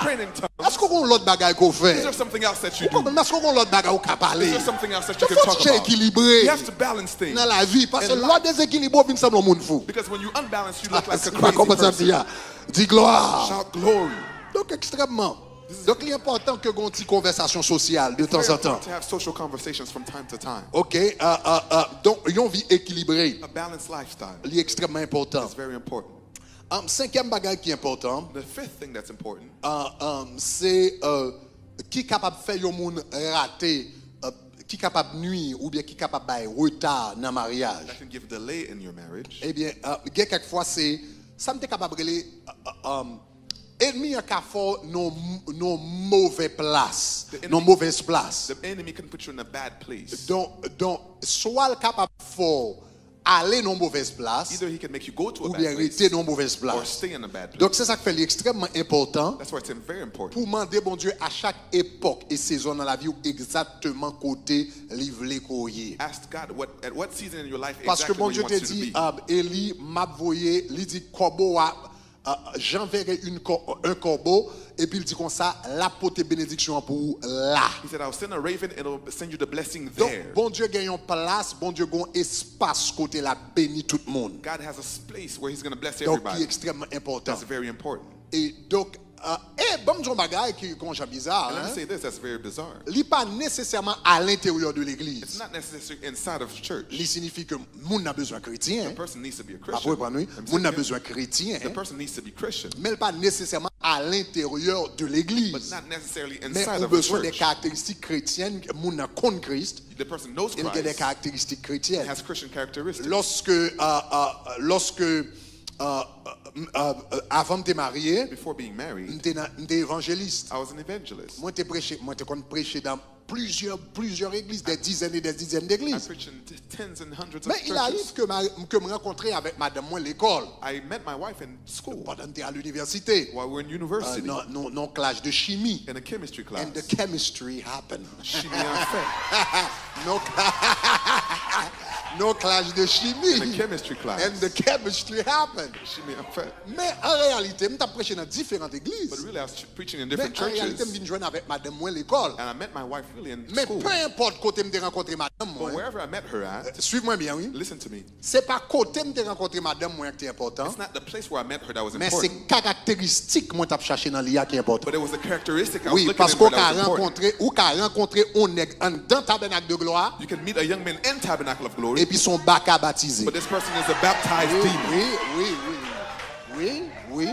praying in tongues. Est-ce qu'on a l'autre bagaille qu'on Is fait? there something else that you do? Est-ce qu'on a l'autre bagaille qu'on peut parler? Is there something else that Il you can faut talk que tu about? équilibré You have to balance things. dans la vie. Parce que In l'autre déséquilibre, il semble un monde fou. Because when you unbalance, you look like a C'est pas crazy comme ça, person. dis gloire. Shout glory. Donc, extrêmement. Donc, il est important que qu'on ait une conversation sociale de temps Very en temps. important to have social conversations from time to time. OK? Donc, une vie équilibrée. A balanced lifestyle Il est extrêmement important. is very important. Cinquième bagage qui est important, The fifth thing that's important c'est qui est capable de faire un monde rater, qui est capable de nuire ou bien qui est capable de retard dans le mariage. that can give delay in your marriage. Eh bien, quelquefois, c'est ça me capable de ennemi a qu'à faire nos mauvaises places, nos mauvaises places. The enemy can put you in a bad place. Donc, soit capable de aller dans mauvaise place Either he can make you go to a ou bad bien place rester dans mauvaise or place. stay in a bad place. Donc, c'est ça qui fait extrêmement important That's why it's very important. pour demander, bon Dieu, à chaque époque et saison dans la vie, exactement côté livre les courriers. Ask God at what season in your life Parce que exactly bon where Dieu he te wants you dit, to be. Élie m'a voyé, il dit, corbeau, j'enverrai un corbeau, et puis il dit comme ça, la pote bénédiction pour là. He said, I'll send a raven and it'll send you the blessing Donc, there. bon Dieu gagne une place, bon Dieu gagne un espace côté la béni tout le monde. God has a place where he's going to bless Donc, qui est everybody. extrêmement important. That's very important. Et donc, bon Dieu bagaille qui est bizarre, And let me hein? say this, that's very bizarre. Il n'est pas nécessairement à l'intérieur de l'église. It's not necessarily inside of church. Il signifie que moun n'a besoin chrétien. The person needs to be a Après, Christian. pour nous, I'm moun n'a saying besoin chrétien. the person needs to be Christian, Mais pas nécessairement à l'intérieur de but l'église. not necessarily Mais inside on a of the besoin des church. caractéristiques chrétiennes. Moun n'a contre Christ. The person knows Il y a des Christ, caractéristiques chrétiennes. has Christian characteristics. Lorsque avant de te marier, Before being married, j'étais évangéliste. I was an evangelist. Moi, j'étais prêché dans plusieurs églises, des dizaines et des dizaines I d'églises. preached in tens and hundreds of Mais il arrive churches. que me rencontrer avec madame moi à l'école, I met my wife in school pendant que j'étais à l'université, while we were in university non classe de chimie. in a chemistry class. And the chemistry happened. Chimie en fait. Non, nos classes de chimie. in the chemistry class. And the chemistry happened. Chimie, en fait. Mais en réalité, je suis prêché dans différentes églises. But really, I was preaching in Mais different en réalité, je churches. viens joindre avec madame moi à l'école. And I met my wife really in Mais school. peu importe côté je rencontré madame moi. But wherever I met her at, Suive-moi bien, oui. listen to me. C'est pas côté je rencontré madame moi qui est important. It's not the place where I met her that was Mais c'est important. caractéristique moi t'as cherché dans l'IA qui est important. But it was the characteristic I was Oui, looking parce in qu'on her that a was important. rencontré ou qu'a rencontré on est dans tabernacle de gloire You can meet a young man in Tabernacle of et Glory, puis son bac à baptiser. but this person is a baptized Oui, demon. oui, oui, oui. Oui, oui.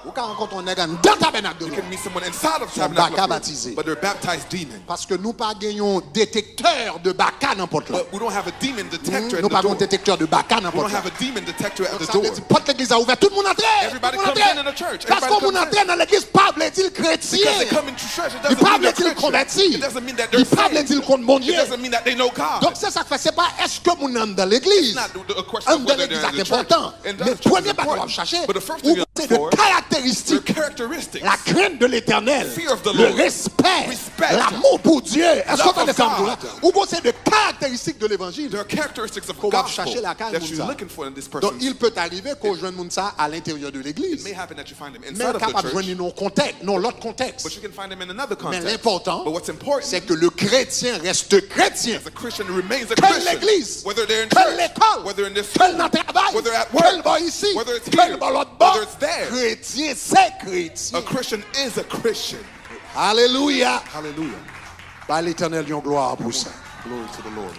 Ou quand on rencontre un nègre dans tabernacle de You gloire. can meet someone inside of Son Tabernacle bac à of Glory, baptiser. but they're a baptized demon. Parce que nous pas gagnons détecteur de baka n'importe là. But we don't have a demon detector Nous at pas the gagnons door. détecteur de baka We don't n'importe là. have a demon detector at the Ça veut door. dire, porte l'église a ouvert, tout le monde entre. Everybody Tout le monde comes entre. in the church. Parce Everybody qu'on comes in. entre dans l'église, pas veut-il chrétien. Because they come into church, it Il doesn't pas mean they're veut-il Christian. converti. It doesn't mean that Il they're pas saved. veut-il contre mon It Dieu. doesn't mean that they know God. Donc c'est ça que fait, c'est pas est-ce que vous êtes dans l'église. It's not a question En of dans whether l'église they're in c'est the church. important. And Mais that's premier important. bagage à chercher, But the first ou thing c'est you de look for, caractéristiques. their characteristics. La crainte de l'éternel, Fear of the le Lord. respect, Respect. l'amour pour Dieu. Est-ce qu'on Love entend of ça? God. Ou bien c'est de caractéristiques de l'évangile. There are characteristics of Qu'on va gospel chercher la carte that de you're ça. looking for in this Donc person. il peut arriver qu'on joigne ça à l'intérieur de It l'église. may happen that you find him Mais inside of capable de the joindre church, non contexte, non l'autre contexte. but you can find him in another Mais context. l'important, But what's important c'est que le chrétien reste chrétien. as a Christian remains a Que Christian. l'église, Whether they're in que church, l'école, whether in this que school, dans le travail, whether at que le work, bas ici, whether it's que here, le bas l'autre bas. whether it's there. Chrétien, c'est chrétien. A Christian is a Christian. Alléluia. Hallelujah. Bah, l'éternel, lui, gloire pour ça. Glory to the Lord.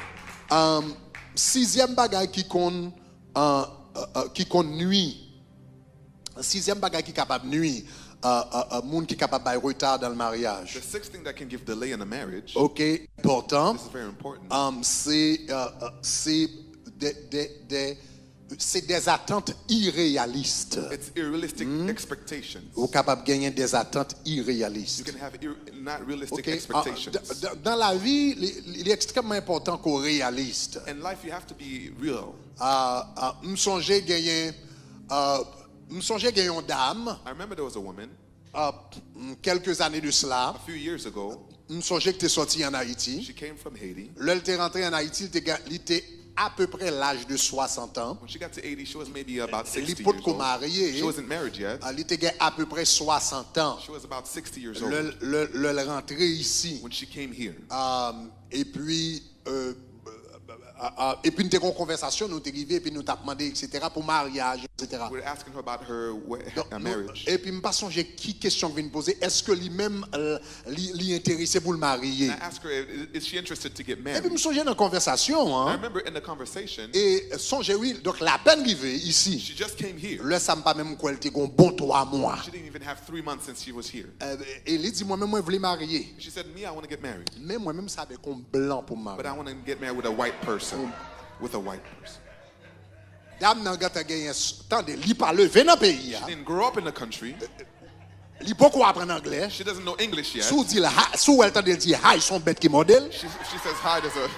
Sixième bagage qui compte nuit. Sixième bagage qui est capable de nuire. Monde qui est capable de retard dans le mariage. The sixth thing that can give delay in a marriage, Ok, important. this is very important, C'est des attentes irréalistes. it's irrealistic expectations. Vous êtes capable de gagner des attentes You irréalistes. can have not realistic Ok, expectations. dans la vie, il est extrêmement important qu'on réaliste. In life, you have to be real. Je songe gagner une dame I remember there was a woman quelques années de cela. a few years ago. Je songe que tu es sorti en Haïti. She came from Haiti. Là, elle est rentrée en Haïti, il était à peu près l'âge de 60 ans. When she got to 80, she was maybe about 60 Elle years n'est pas old. mariée. She wasn't married yet. Elle était à peu près 60 ans. She was about 60 years old Le rentrée ici. when she came here. Et puis nous avons une conversation, nous sommes arrivés, et puis nous avons demandé, etc., pour mariage, etc. We were asking her about her marriage. Et puis, je ne sais pas qui question vient me poser. Est-ce que lui-même l'intéressé pour le marier? And I asked her, is she interested to get Et puis, married? je me souviens dans la conversation. I Hein, remember in the conversation, et songez, oui, donc la peine arrivée ici. she just came here. Là, ça ne pas même quoi, elle était un bon 3 mois. She didn't even have 3 months since she was here. Et il dit, moi-même, je voulais marier. She said, me, I want to get married. Mais moi-même, ça avait comme blanc pour me But marier. I want to get married with a white person. With a white person. Dame n'a pas gagné. Attendez, il parle levé dans le pays. She didn't grow up in the country. Il beaucoup apprendre anglais. She doesn't know English yet. Sous dit sous elle t'a dit hi son bête qui modèle. She says hi, there's a...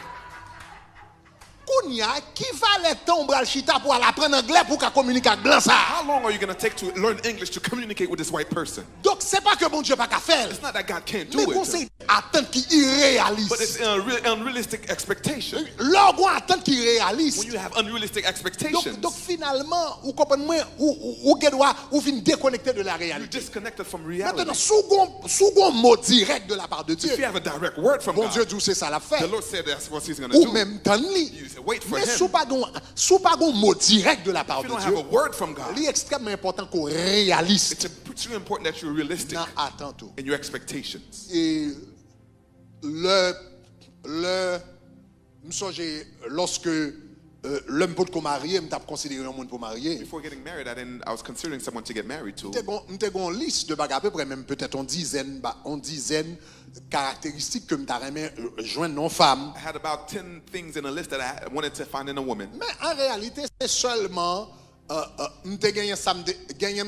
Kounya qui fallait tomber al chita pour aller apprendre anglais pour qu'à communiquer avec blanc ça. How long are you going to take to learn English to communicate with this white person? Donc c'est pas que bon Dieu pas qu'à faire. It's not that God can't do Mais it. conseil attente qui irréaliste. But it's unrealistic expectation. L'orgon attente qui When irréaliste. you have unrealistic expectations, Donc finalement, vous comprenez moi ou doit ou fin déconnecté de la you're réalité. disconnected from Maintenant reality. second mot direct de la part de Dieu. If you have a direct word from Bon Dieu God, dit c'est ça la the fait. Lord said that's what he's going to Ou do. même temps li. You say, wait for Mais him. sous pas un mot direct de la part If de you don't have Dieu. a word from God, Il est extrêmement important qu'on réaliste it's really important that you're realistic dans attente. in your expectations. Et lorsque l'homme pour marier, je considéré un monde pour marier. Before getting married, I was considering someone to get married to. Nous avons une liste de bagages, à peu près même peut-être une dizaine caractéristiques que nous avons joindre nos femmes. I had about 10 things in a list that I wanted to find in a woman. Mais en réalité, c'est seulement nous avons gagné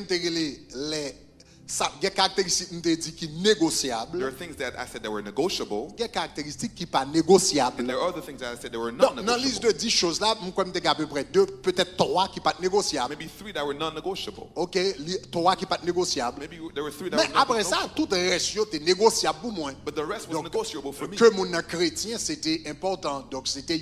Ça, il y a des caractéristiques qui sont négociables. There are things that I said that were negotiable, Il y a des caractéristiques qui ne sont pas négociables. and there are other things that I said that were Donc, dans la liste non-negotiable. de 10 choses là, moi, je à peu près 2, peut-être 3 qui ne sont pas négociables. Maybe 3 that were non-negotiable. OK, 3 qui ne sont pas négociables. Maybe there were 3 that Mais were après non-negotiable. ça, tout le reste est négociable pour moi. But the rest was Donc, negotiable for me. que mon chrétien, c'était important. Donc, c'était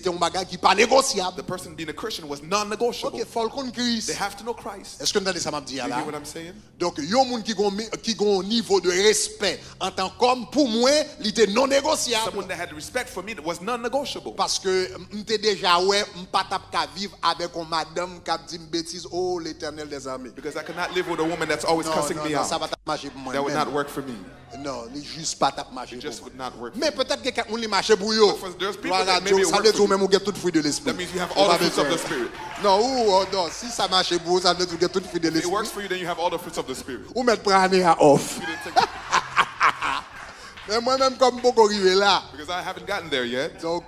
un bagage qui n'est pas négociable. The person being a Christian was non-negotiable. OK, faut le Christ. They have to know Christ. Est-ce que vous entendez ça m'a dit Do you là? hear what I'm saying? Donc, il y a un monde qui a un niveau de respect en tant qu'homme, pour moi, il était non négociable. Someone that had respect for me that was non-negotiable. Parce que m'étais déjà ouais, m'pas tap ka vivre avec une madame qui dit une bêtise, oh l'Éternel des armées. Because I could not live with a woman that's always cussing me ça out. va pas marcher pour moi. That would not work for me. Non, il juste pas tap marcher It pour just moi. would not work. Mais peut-être que quelqu'un li marche pour yo. But there's people Voilà, that maybe it ça veut work dire for même ou get tout fruit de l'esprit. That means you have all the fruits of the Spirit. Non, non, si ça marche pour vous, ça veut dire get tout fruit de If it l'esprit. works for you, then you have all the fruits of the Spirit. Ou mettre prendre à off. You didn't take Mais moi-même comme beaucoup arrivé là. because I haven't gotten there yet. Donc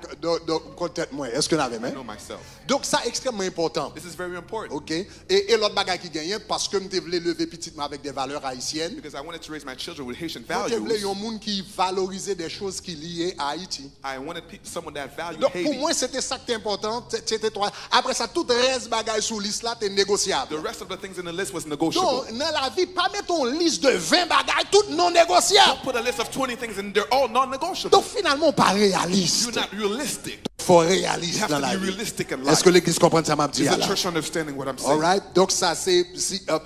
contente-moi. Est-ce que vous avez I même? know myself. Donc ça extrêmement important. This is very important OK? Et l'autre bagage qui gagne parce que je voulais lever petitement avec des valeurs haïtiennes. because I wanted to raise my children with Haitian Donc je voulais values. un monde qui valorisait des choses qui liées à Haïti. I wanted someone that valued Donc pour Haiti. moi c'était ça qui était important, c'était toi. Après ça tout reste bagage sur liste là c'est négociable. The rest of the things in the list was negotiable. Donc dans la vie pas mettre une liste de 20 bagages toutes non négociables. Don't put a list of 20 things and they're all non-negotiable. Donc finalement pas You're réaliste. not realistic. Faut You réaliste have dans to la be vie. realistic in Est-ce life. que l'église comprend ça m'a dit Is the là? church understanding what I'm All saying? right? Donc ça c'est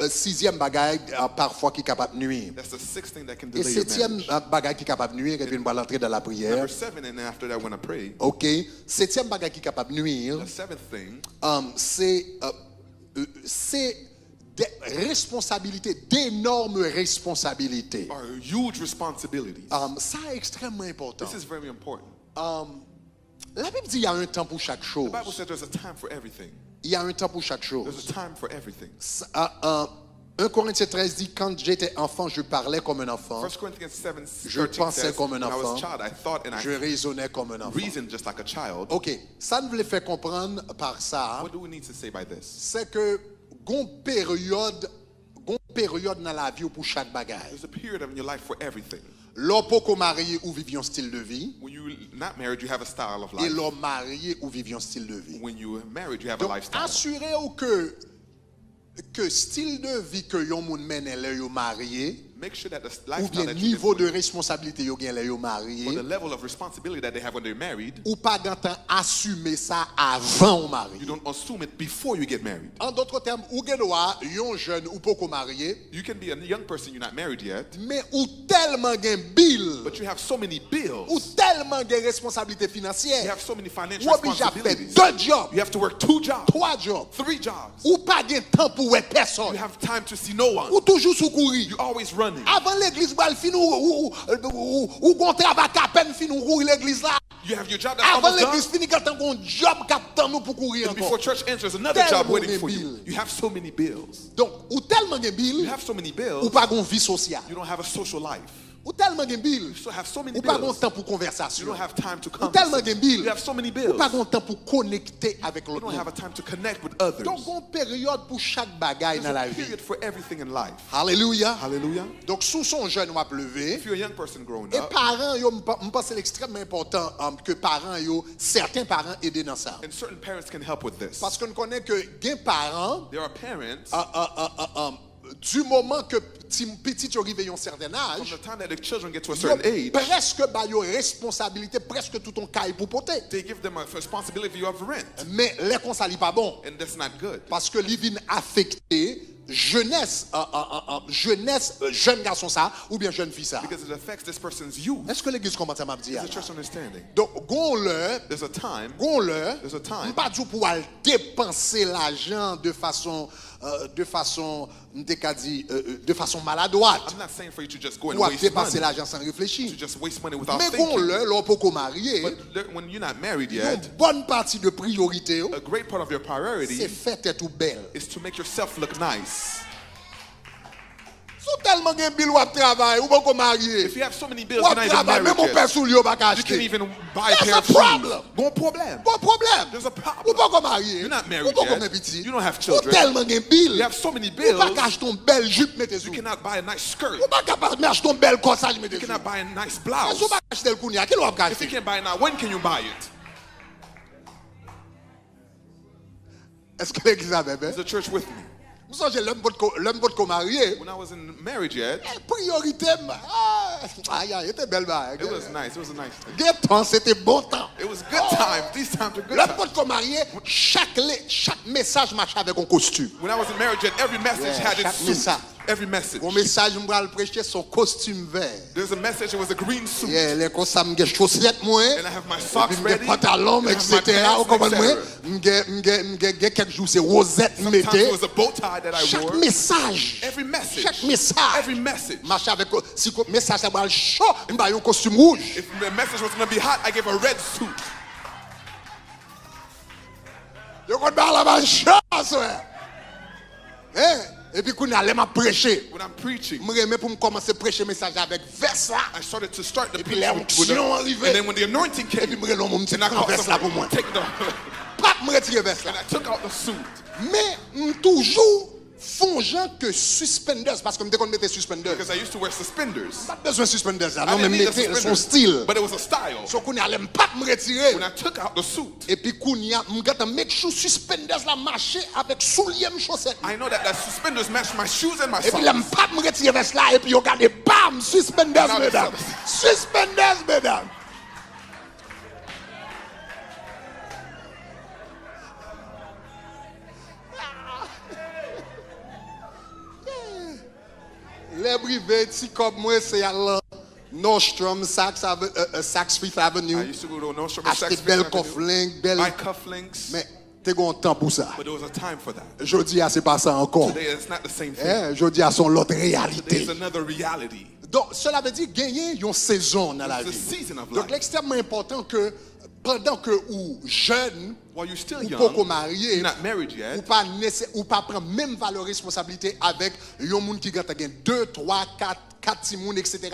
sixième bagage parfois qui est capable de nuire. That's the sixth thing that can Et delay your septième marriage. bagage qui est capable de nuire et puis on va l'entrer dans la prière. Number 7, and then after that, when I pray, OK. Septième bagage qui est capable de nuire, the 7th thing c'est des responsabilités, d'énormes responsabilités. are huge responsibilities. Ça est extrêmement important. This is very important. La Bible dit qu'il y a un temps pour chaque chose. The Bible says there's a time for everything. Il y a un temps pour chaque There's chose. a time for everything. 1 Corinthiens 13 dit, quand j'étais enfant, je parlais comme un enfant. 1 Corinthians 7, Je 13 pensais says, comme un when I was enfant. a child, I thought and Je I raisonnais comme un enfant. reasoned just like a child. OK. Ça nous voulait faire comprendre par ça, What do we need to say by this? c'est que gon période dans la vie pour chaque bagage. There's a period in your life for everything. L'homme pas marié ou vivre un style de vie When you're not married, you have a style of et life. l'homme marié ou vivre un style de vie. When you're married, you have a Donc lifestyle. assurez-vous que style de vie que yon moun mène là yo marié Make sure that the ou lifestyle bien that you niveau live de responsabilité yo gen là yo or the marié level of responsibility that they have when they're married, ou pas gantan assumer ça avant ou you marié. don't assume it before you get married. En d'autres termes, ou gen droit yon jeune ou pas marié You can be a young person, you're not married yet, mais ou tellement gen bill but you have so many bills. ou tellement gen responsabilité You financière have so many financial ou obligé à faire responsibilities. 2 jobs, You have to work 2 jobs, 3 jobs 3 jobs. ou pas gen temps pour ouais You personne have time to see no one. ou toujours sous courir. You're always running. Avant l'église bal fin ou gon travail à peine fin ou courir l'église là. You have your job that's Avant almost l'église done. fini quand on job captant nous pour courir And before encore. church enters, another job Tellement waiting de for you. bills. You have so many bills. Donc ou tellement gen You bill have so many ou bills, pas gon vie sociale. you don't have a social life. Ou tellement gen bill You still have so many ou pas gon bills. temps pour You conversation. don't have time to Ou tellement converse. gen bill You have so many ou bills. pas gon temps pour connecter avec You l'autre don't have monde. a time to connect with others. Donc gon période pour chaque bagaille There's dans la a vie. period for everything in life. Alléluia. Hallelujah. Donc sous son jeune ou a lever. If you're a young person growing Et up, parents, yo, me pense c'est extrêmement important que parents, yo, certains parents aident dans ça. and certain parents can help with this. Parce qu'on connaît que des parents, There are parents, du moment que petit arrive à un certain from âge, the time that the children get to a yo certain age, presque ba yo responsabilité, presque tout ton caille pour porter. they give them a responsibility of rent. Mais les conseils pas bon. And that's not good. Parce que les vient affecter jeunesse, jeune garçon ça, ou bien jeune fille ça. Because it affects this person's youth. Est-ce que l'église commence à m'abdier? Is the church understanding? Donc, gon-le, There's a time. There's a time. pas du pour aller dépenser l'argent de façon maladroite. I'm not saying for you to just go and Ou à waste dépenser money. l'argent sans To réfléchir. just waste money without Mais thinking. gon-le, l'on peut qu'on marié, But when you're not married une yet, bonne partie de priorité, a great part of your c'est priority fait être tout belle. is to make yourself look nice. Sous tellement de billes ou travail, ou pas marié. If you have so many bills, Ou you're not even travail, même married mon père yet. sous lui, pas You can't acheter. even buy a There's pair a of shoes. problem. Bon problème. Bon problème. There's a Ou problem. pas marié. You're not Ou married pas yet. petit. You don't have Ou children. tellement de billes. You have so many Ou bills. pas acheter une belle jupe, mettez You sous. cannot buy a nice skirt. Ou pas capable acheter une belle corsage, mettez You sous. cannot buy a nice Si blouse. vous pas acheter le kounia, quel ou If you acheter? can't buy it now, when can you buy it? Est-ce que l'église a bébé? Is the church with me? Vous savez, l'homme votre marié, When I wasn't married yet, priorité, aïe, était belle bague. it was nice. It was a nice thing. Des temps, c'était bon temps. It was good times. These times were good L'homme times. votre marié, chaque message marchait avec un costume. When I wasn't married yet, every message Yeah, had its chaque suit. message. Every message. Mon message, je vais le prêcher son costume vert. There's a message. It was a green suit. Yeah, les comme ça, j'ai chaussettes moi, And I have my socks j'ai ready. pantalons, and I have my etc. pants, Vous comprenez etc. moi? J'ai quelques jours c'est rosette Sometimes mettez. it was a bow tie that I Chaque wore. message, Every message. chaque message, Every message. marche avec si le message ça va le chaud, on va un costume rouge. If the message was going to be hot, I gave a red suit. Je compte pas la bonne chance, ouais. Hein? Et puis, quand on allait m'a prêcher, When I'm preaching, je me remets pour me commencer à prêcher message avec verse là. I started to start the puis preaching l'onction with arrivait. and then when the anointing Et came, puis, je me remets and I called verse là pour moi. someone, take the, Pas me retirer verse là. and I took out the suit. Mais, toujours fongeant que suspenders, parce que je me mettais suspenders. Because I used to wear suspenders. Pas besoin de suspenders là, I non, mais didn't need the mettais son suspenders, style. but it was a style. So, qu'on allait pas me retirer. When I took out the suit, Et puis, qu'on y a, je make sure suspenders là marcher avec souliers chaussettes. I know that suspenders match my shoes and my Et puis, socks. je pas me retirer vers là. Et puis, regardez, bam, suspenders, Now mesdames. Suspenders, mesdames. Les brivets, si comme moi, c'est à la Nordstrom, Saks Fifth I Avenue. used to go to Nordstrom and Acheter Saks belles Fifth Avenue, cufflinks, belles. buy cufflinks, Mais, t'es un temps pour ça. but there was a time for that. Je dis, c'est pas ça encore. Today, it's not the same thing. Eh, je dis, son l'autre Today réalité. is another reality. Donc, cela veut dire gagner une saison dans la It's a vie. season of Donc, life. l'extrêmement important que pendant que ou jeune, While you're still ou young, pas marié, you're not married yet, ou pas prendre même valeur responsabilité avec un monde qui a 2, 3, 4 timons, etc.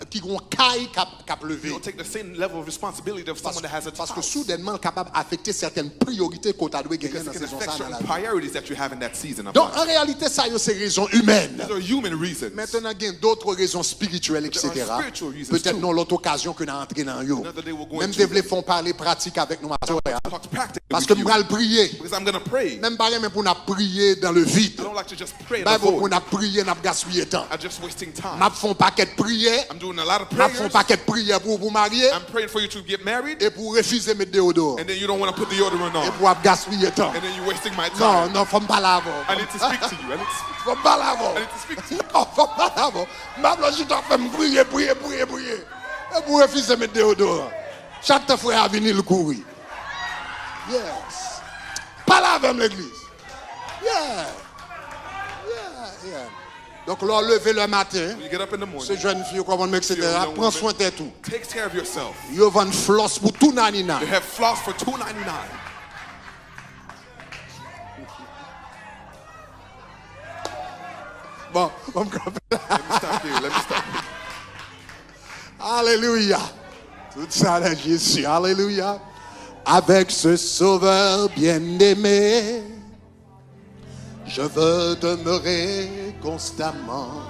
qui ont caille, cap levé. you don't take the same level of responsibility of someone that has a Parce que house. soudainement, capable d'affecter certaines priorités qu'on a dû gagner Because dans it cette can saison affect ça dans la certain vie. priorities that you have in that season of Donc, en life. réalité, ça, c'est raison humaine. These are human reasons. Maintenant, il y a d'autres raisons spirituelles, etc. There are spiritual reasons Peut-être too. non l'autre occasion que nous entré dans eux. Another day we'll go Même into si vous font parler pratique avec nous, ma soeur, hein. Talk practically Parce que with nous you. allons prier. Because I'm going to pray. Même pas même pour nous prier dans le vide. I don't like to just pray in Pas the pour void. nous prier, nous gaspiller temps. I'm just wasting time. Nous font paquet de prières. I'm doing a lot of Nous prayers. font paquet de prières pour vous marier I'm praying for you to get married, et pour refuser de mettre déodore. and then you don't want to put deodorant Et on. pour gaspiller temps. And then you're wasting my Non, time. non, faut pas l'avoir. I need to speak to you. I need to speak. Faut pas l'avoir. I need to speak to you. Non, faut pas l'avoir. Même si tu as fait me prier. Et pour refuser de mettre déodore. Chaque frère a venu le courir. Yes. Pas là avec l'église. Yeah. Donc, leur lever le matin, When you get up in the ces morning, jeunes filles, etc., prends soin de tout. take care of yourself. Ils vendent floss pour tout nanina. They have floss for $2.99. Bon, on me Let me stop here. Let me stop here. Alléluia. Tout ça là, Jésus. Alléluia. Avec ce sauveur bien-aimé, je veux demeurer constamment.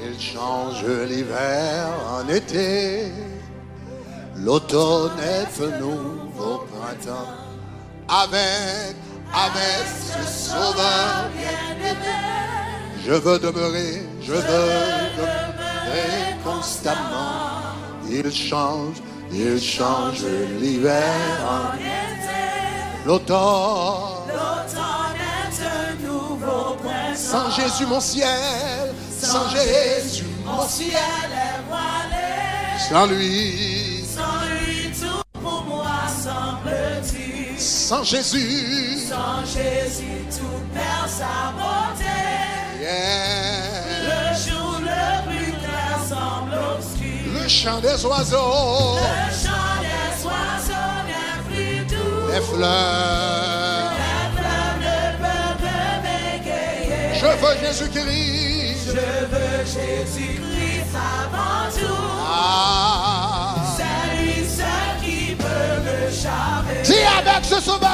Il change l'hiver en été, l'automne est venu au printemps. Avec ce sauveur bien-aimé, je veux demeurer constamment. Il change l'hiver en été, l'automne. Sans Jésus mon ciel, sans Jésus mon ciel est voilé. Sans lui tout pour moi semble-t-il. Sans Jésus tout perd sa beauté. Le jour le plus clair semble obscur. Le chant des oiseaux n'est plus doux. Les fleurs ne peuvent m'égayer. Je veux Jésus-Christ. Je veux Jésus-Christ avant tout. Ah. C'est lui seul qui peut me charmer. Dis avec ce sauveur.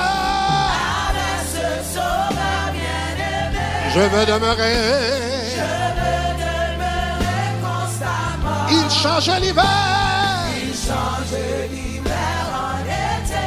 Avec ce sauveur bien-aimé. Je veux demeurer. Je veux demeurer constamment. Il change l'hiver. Il change l'hiver en été.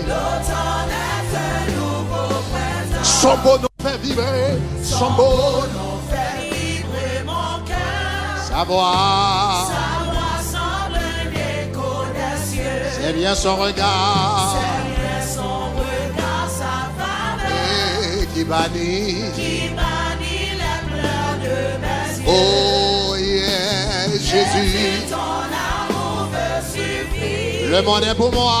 L'automne est un nouveau printemps. Son beau nom fait vibrer. Son beau nom fait vibrer mon cœur. Sa voix. Sa voix semble un écho des cieux. C'est bien son regard. C'est bien son regard, sa faveur. Qui bannit. Qui bannit les pleurs de mes yeux. Oh yeah, Jésus. Ton amour me suffit. Le monde est pour moi.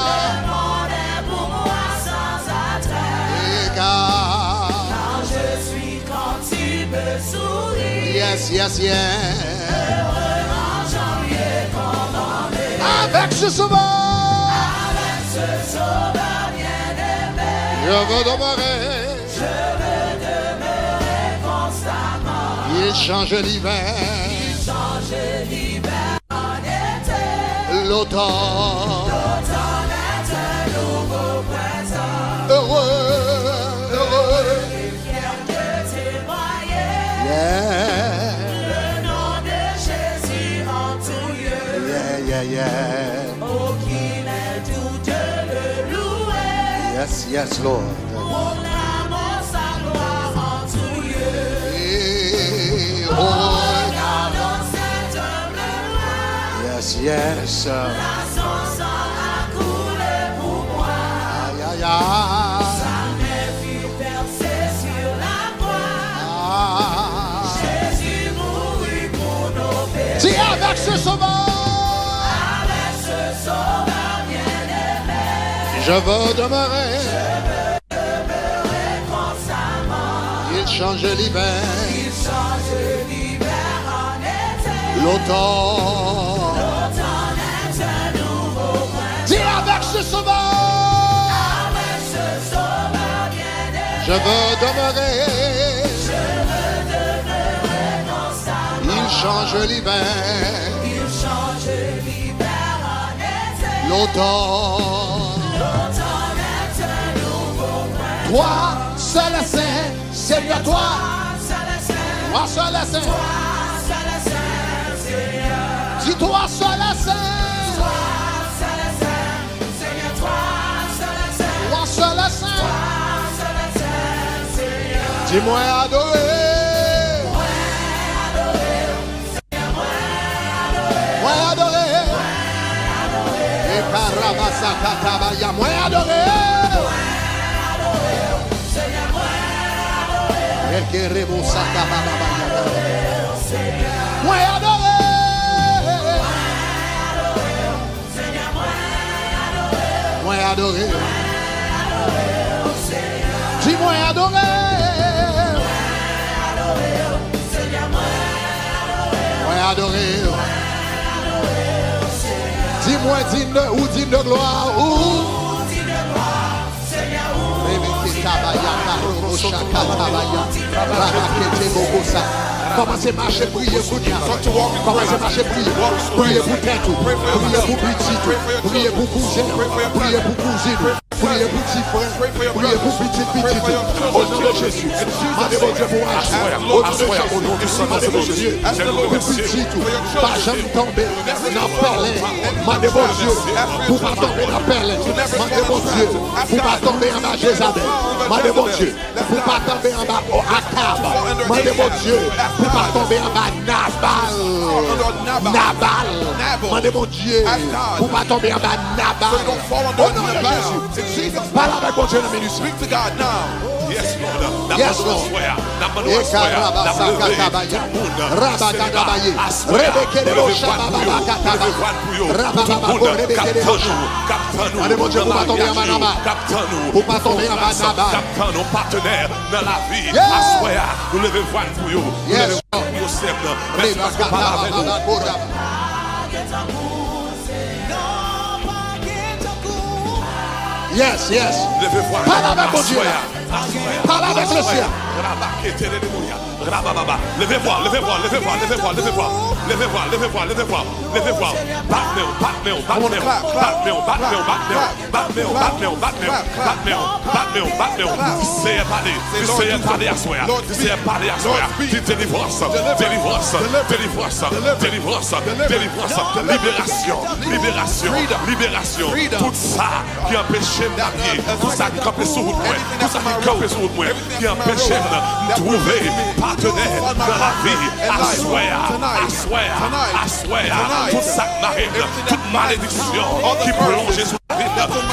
Le monde est pour moi sans attrait. Car je suis quand tu me souris. Yes, yes, yes. Heureux en janvier comme en mai. Avec ce sauveur. Avec ce sauveur bien-aimé. Je veux demeurer. Je veux demeurer constamment. Il change l'hiver. Il change l'hiver en été. L'automne. L'automne est un nouveau printemps. Heureux, heureux. Et fier de témoigner. Yeah. Le nom de Jésus en tout lieu. Yeah, yeah, yeah. Aucun est doux de le louer. Yes, yes, Lord. Mon amour, sa gloire en tout lieu. Eh, oh, Regardons cet homme noir. yes, yes. La son sang a coulé pour moi. Aïe, aïe, aïe. Sa main fut percée sur la croix. Ah. Jésus mourut pour nos péchés. Dis avec ce sauveur. Avec ce sauveur bien-aimé. Je veux demeurer. Constamment. Il change l'hiver. Il change l'hiver en été. L'automne. L'automne est un nouveau printemps. Dis avec ce sauveur. Avec ce sauveur bien-aimé. Je veux demeurer. Je veux demeurer constamment. Il change l'hiver. Il change l'hiver en été. L'automne. L'automne est un nouveau printemps. Toi, seul et saint, Seigneur, toi. Seul est saint. Toi, seul et saint. Toi, seul est saint, Seigneur. Dis-toi, seul et saint. Toi, seul est saint, Seigneur. Toi, seul est saint. Toi, seul et saint. Toi, seul est saint, Seigneur. Dis-moi adorer. Moi adorer. Et Karabasa Katabaya. Moi adorer. Et Kerebusa Kababaya. Moi adorer. Moi adorer. Dis-moi adorer. Moi adorer. Dis-moi digne ou digne de gloire ou commencez à marcher, prier pour Dieu. Commencez à marcher, prier. Priez pour tête, priez pour petit, priez pour cousin, priez pour cousine, priez pour petit frère, priez pour petit. Au nom de Jésus, demandez mon Dieu pour agir. Au nom de Jésus, demandez mon Dieu pour petit tout. Pas jamais tomber dans perlin. Demandez mon Dieu pour pas tomber dans perlin. Demandez mon Dieu pour pas tomber en bas Jézabel. Demandez mon Dieu pour pas tomber en bas Akab. Demandez mon Dieu pour pas tomber en bas Nabal. Demandez mon Dieu pour pas tomber en bas Nabal. Au nom de Jésus, parle avec mon Dieu dans mes nuits. Speak to God now. Yes, Lord. Yes, Lord. Pour pas tomber en bas Captain, nos partenaires dans la vie. Nous levons voile pour vous. Nous levons voile pour vous. Merci parce que par avec nous. Yes, yes. Levez-vous. Parle avec mon Dieu. Parle avec le ciel. Levez-vous, levez-vous, levez-vous, levez-vous, levez-vous, levez-vous, levez-vous, levez-vous, levez-vous. Libération. Tout ça qui empêchait de marier, tout ça qui campait sur vous, tout ça qui campait sur vous, qui empêchait de trouver partenaire dans la vie. Assoir, tout ça qui m'arrive, toute malédiction qui plongeait sur la vie,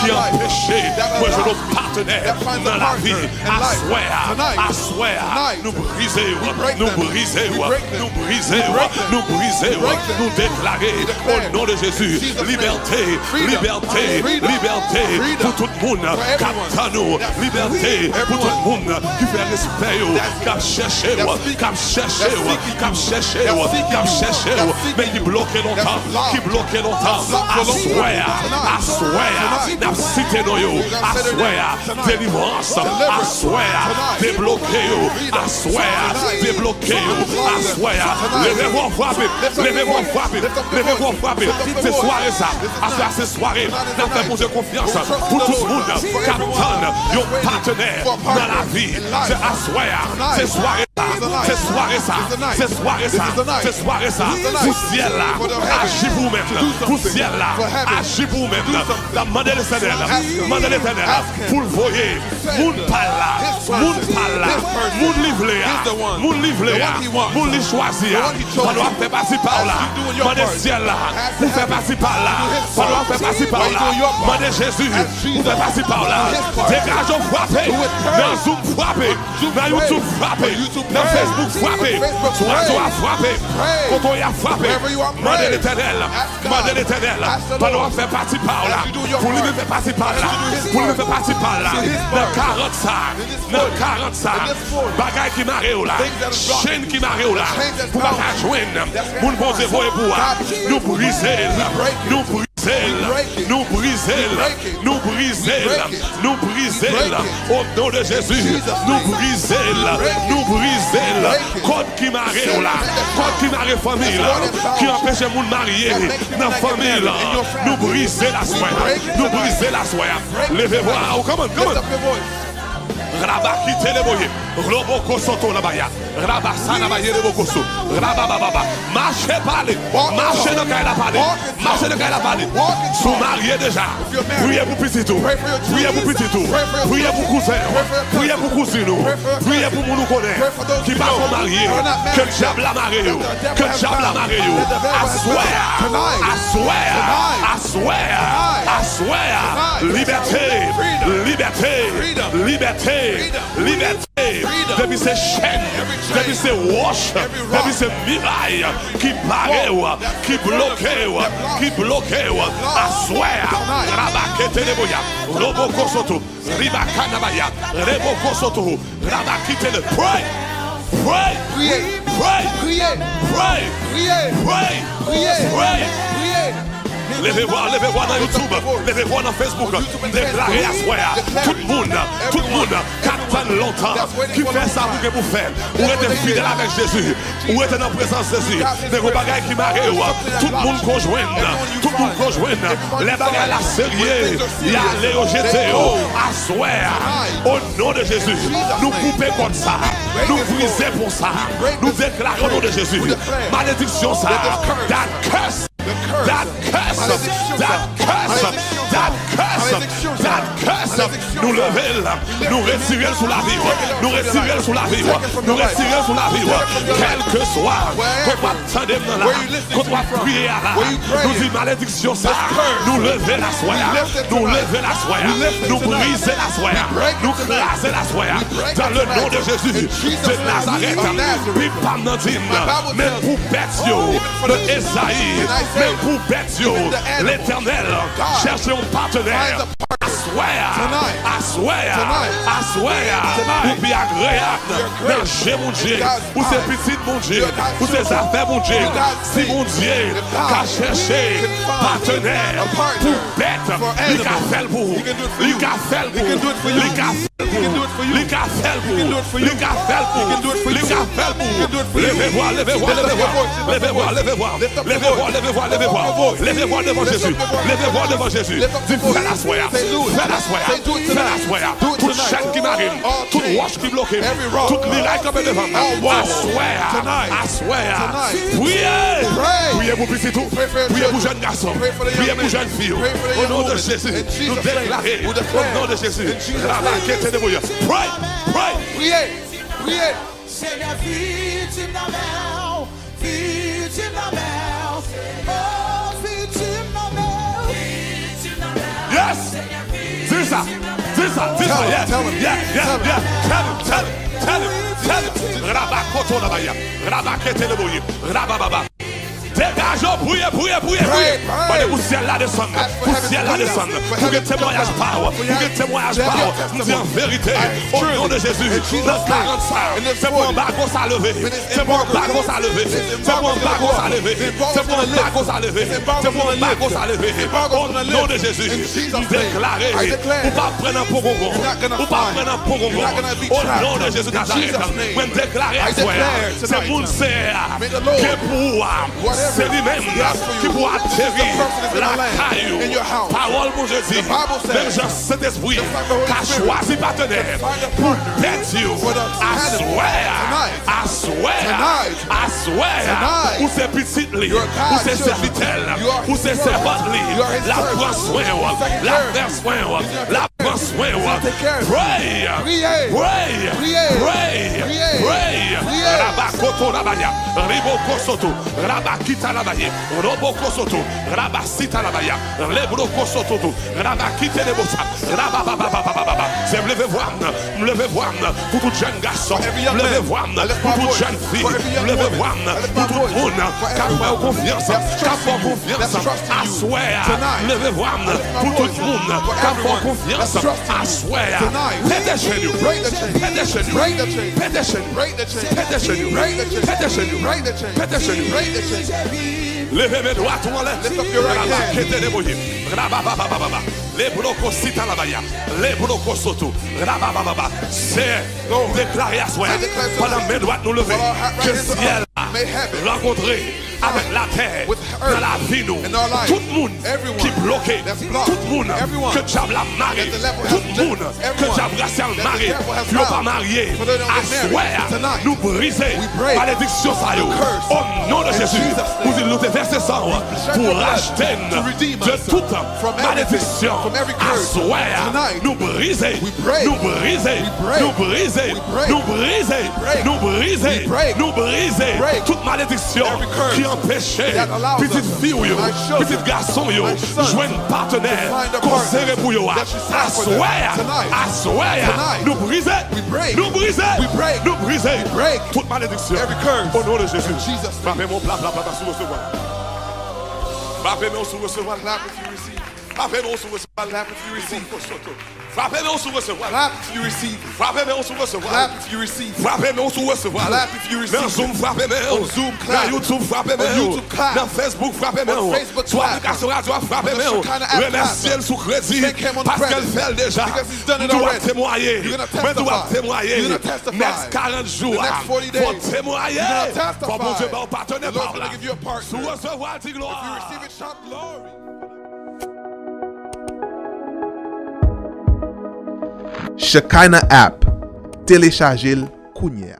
qui empêchait moi je nos partenaires dans la vie. Assoir, nous briser, nous déclarer au nom de Jésus, liberté pour tout le monde, capte nous, liberté pour tout le monde qui fait respect, qui cherche, mais qui bloque longtemps, assoir, cité nous, assoir, délivrance, assoir, débloquer, assoir, levez-vous frapper, c'est soirée ça, c'est soirée, n'a fait pour Dieu confiance, pour tout le monde, capitaine, un partenaire dans la vie, c'est assoir, c'est soirée ça, pour ciel là, agis vous-même, demandez l'éternel, pour le voyer, moun pala, moun li choisir, on doit faire passer par là, demandez ciel là, pour faire passer par là, on doit faire passer par là, demandez Jésus, pour faire passer par là, dégage frapper, dans Zoom frapper, dans YouTube frapper, dans Facebook frapper, sur Radio frapper, quand on y a frappé, demandez l'éternel, on doit faire passer par là, pour lui faire passer par là, dans 40 ça, bagaille qui m'arrête là, chaîne qui m'arrête là, pour pas joindre, mon bon Dieu pour nous briser, au nom de Jésus, nous briser, code qui m'arrête là, code qui m'arrête famille là, qui empêche mon marié dans la famille là, nous briser la soie, levez-vous, come on. Rabakite le boye, Roboko soto la baya, Rabasana baye le bokoso, Rabababa, marchez parler, marchez dans la parler, sous marié déjà, priez pour petit tout, priez pour cousin, priez pour cousine, priez pour mon connaît, qui va se marier, que le diable la marie, assoir, liberté, depuis ces chaînes, depuis ces roches, depuis ces murailles qui barrent, qui bloquent, assoir, rabakete le boya, roboko soto, ribakanabaya, reboko soto, rabakite le pray. Levez-vous dans YouTube, levez-vous dans Facebook, déclarez à soi, tout le monde, qui attend longtemps, qui fait ça pour que vous faites, ou êtes fidèle avec Jésus, ou êtes dans la présence de Jésus, des bagages qui m'arrêtent, tout le monde conjoint, les bagages la sérieux, il y a les rejetés, à soi, au nom de Jésus, nous couper comme ça, nous briser pour ça, nous déclarons au nom de Jésus, malédiction ça, that curse, nous lever là, nous retirer sous la vie, quel que soit, qu'on va attendre là, qu'on va prier là, nous dit malédiction ça, nous lever la soie, nous briser la soie, nous craser la soie, dans le nom de Jésus, de Nazareth, pipam nandine, même pour bêtio, de Esaïe, même pour bêtio, l'Éternel cherche un partenaire. swear, Tonight. I swear, Tonight. I swear, Tonight. ou puis agréable, You're dans chez mon Dieu, God's ou c'est eyes. petit mon Dieu, You're God's ou c'est children. affaires mon Dieu, You're God's si mon seed. Dieu If God qu'a cherché can find partenaire a partner pour bête, for il qu'a animals. fait pour vous, He can do it for il you. qu'a fait He can do it for you. il qu'a fait He can do it for you. il qu'a fait He can do it for you. il qu'a fait He can do it for il you. qu'a fait He can do it for you. levez-moi, levez-moi, Lift up your voice. levez-moi, levez-moi, Lift up your levez-moi, voice. levez-moi, Lift up levez-moi, your voice. levez-moi devant Lift up Jésus, your voice. levez-moi devant Jésus, Lift up dis your voice. fais la soirée, Say, do it. fais la soirée, Say, do it fais la tonight. soirée, Do it toute tonight. chaîne qui m'arrive, All toute chains. roche qui bloque, Every rock. toute miracle qui me devant, All I wall. swear, Tonight. I swear, Tonight. priez, Pray. priez pour petit tout, Pray for your priez pour children. jeune garçon, Pray for the priez young pour men. jeune fille, Pray for the au young nom de woman. Jésus, In Jesus' nous name. déclarer, We au declare. nom de Jésus, In Jesus' la name. maquette de bouillon, pray, pray, Priez. Priez. Seigneur, victime la mer, victime la mer, oh, victime la mer, victime la mer. yes, dis ça, dis ça, dis ça, Tell him, yeah, tell him, yeah, yeah, tell him. yeah, tell him, tell him, tell him, tell him, rabakoto la baya, rabakete le bouillon, rabababa. Dégageons, priez, priez, priez, priez. Pray. Pendant que le ciel là descend, Ask for pour le heaven ciel là to descend, come. For pour que heaven to témoignage come. power, For pour que your- témoignage to have power, your nous disons en vérité, I au nom de truly, Jésus, in Jesus' dans 40 name, in this c'est pour un 40, bagot à lever, when it's c'est pour un embargo bagot à lever, It's c'est pour un embargo bagot à gonna lever, lift. It's c'est pour un embargo bagot à lever, It's embargo c'est pour un gonna bagot lift. à lever, It's embargo au gonna nom lift. de Jésus, In Jesus' nous name, déclarer, I declare, ou pas prendre un pogongo, you're not gonna ou pas find, prendre un pogongo, you're not gonna be au trapped. nom de Jésus In Nazareth, Jesus' name, même déclarer I à soi, declare c'est tonight, mon may the Lord, que pour whatever c'est lui-même he has for you, qui pourra this is the atterrir person that's in la the land, caillou. in your house. Parole mon Jésus, The Bible says, même Jean Saint-Esprit just like the Holy qu'a Spirit, choisi partenaire find a pour partner bête you. for the I animal. swear, Tonight. I swear, Tonight. I swear, Tonight. ou c'est petit li, You're ou God's c'est children. servitel, You are ou his c'est servant. servante li, You are his la servant. prend soin, He's taking la care of fait you. soin, He's gonna la take care prend of you. soin, He's gonna take care of you. pray, Priez. pray, Priez. pray, Priez. pray, Priez. Rabakoto Rabaya, Riboko Soto, Rabakita Rabaya, Roboko Soto, Rabasita Rabaya, Lebroko Soto, Rabakite Lebosa, Rababababababa. C'est me lever voir, pour tout jeune garçon, every young me lever man, voir, I lift pour my toute voice. jeune fille, For every young me lever woman, voir, I lift pour my tout voice. le monde, For qui a everyone confiance, that's qui a trusting you, confiance, that's trusting I you. swear, Tonight, me lever voir, I lift my pour tout voice. le monde, For qui a everyone confiance, that's trusting I you. swear, Tonight, faites des chenilles, break the chain. faites des chenilles, Break the chain. faites des chenilles, Break the chain. faites des chenilles, Break the chain. faites des chenilles, Break the chain. faites des chenilles. Break the chain. Levez mes doigts tout en l'air. Lift up your right hand. Rabakete les boyers. Rabababababa. Les brocos cita la baya. Les brocos soto. Rababababa. C'est déclaré à soi. I declare tonight, Pendant mes doigts nous lever. while our right Que hands are up, ciel may heaven rencontrer avec la terre with earth dans la vie nous. in our life. Tout le monde Everyone qui est bloqué. that's blocked. Tout le monde Everyone que diable a marié. that the devil has Tout le monde rejected. que Everyone diable a that the marié. devil has Qui n'est pas bound. marié. For they don't À get married. swear, Tonight, nous briser we break malédiction ça yo. the curse. Au nom de In Jésus. Jesus' name. Vous dites nous verser sang shed pour your blood racheter to redeem de us toute from malédiction. everything, from every À curse. swear, Tonight, nous briser, we break. nous briser, We break. nous briser, We break. nous briser, break. nous briser, We break. nous briser break. toute malédiction Every curse qui empêchait that allows petite us, fille yo, my children, petite garçon yo, my sons, joindre partenaire, to find a conserver partner pour yo. that you À stand for them. swear, Tonight. à swear, Tonight. nous briser, We break. nous briser, We break. nous briser, We break. toute malédiction. Every curse. Au nom de Jésus. In Jesus' name. Frappez mon bla bla bla bla sous recevoir. Frappez mon sous recevoir. Clap if you receive. Frappez mon sous recevoir. Clap if you receive. Frappez mon sous recevoir. Clap if you receive. Frappez mon sous recevoir. Clap if you receive. Frappez mon sous recevoir. Clap if you receive. Dans Zoom, frappez On Zoom, clap. Dans YouTube, frappez On YouTube, clap. Dans Facebook, frappez On Facebook, Sur clap. application radio, frappez On the Shekinah app, Remerciez le sous crédit. Thank him on the Parce qu'elle credit. fait déjà. Because he's done it Tu dois already. témoigner. You're gonna Mais tu dois testify. témoigner. You're gonna testify. Next 40 jours. The next 40 days. Faut témoigner. You're gonna testify. Faut bon Dieu, bon partenaire The Lord's par là. gonna give you a partner. Sous recevoir, dis If you gloire. receive it, shout glory. Shekinah app. Téléchargez-le, Kounia.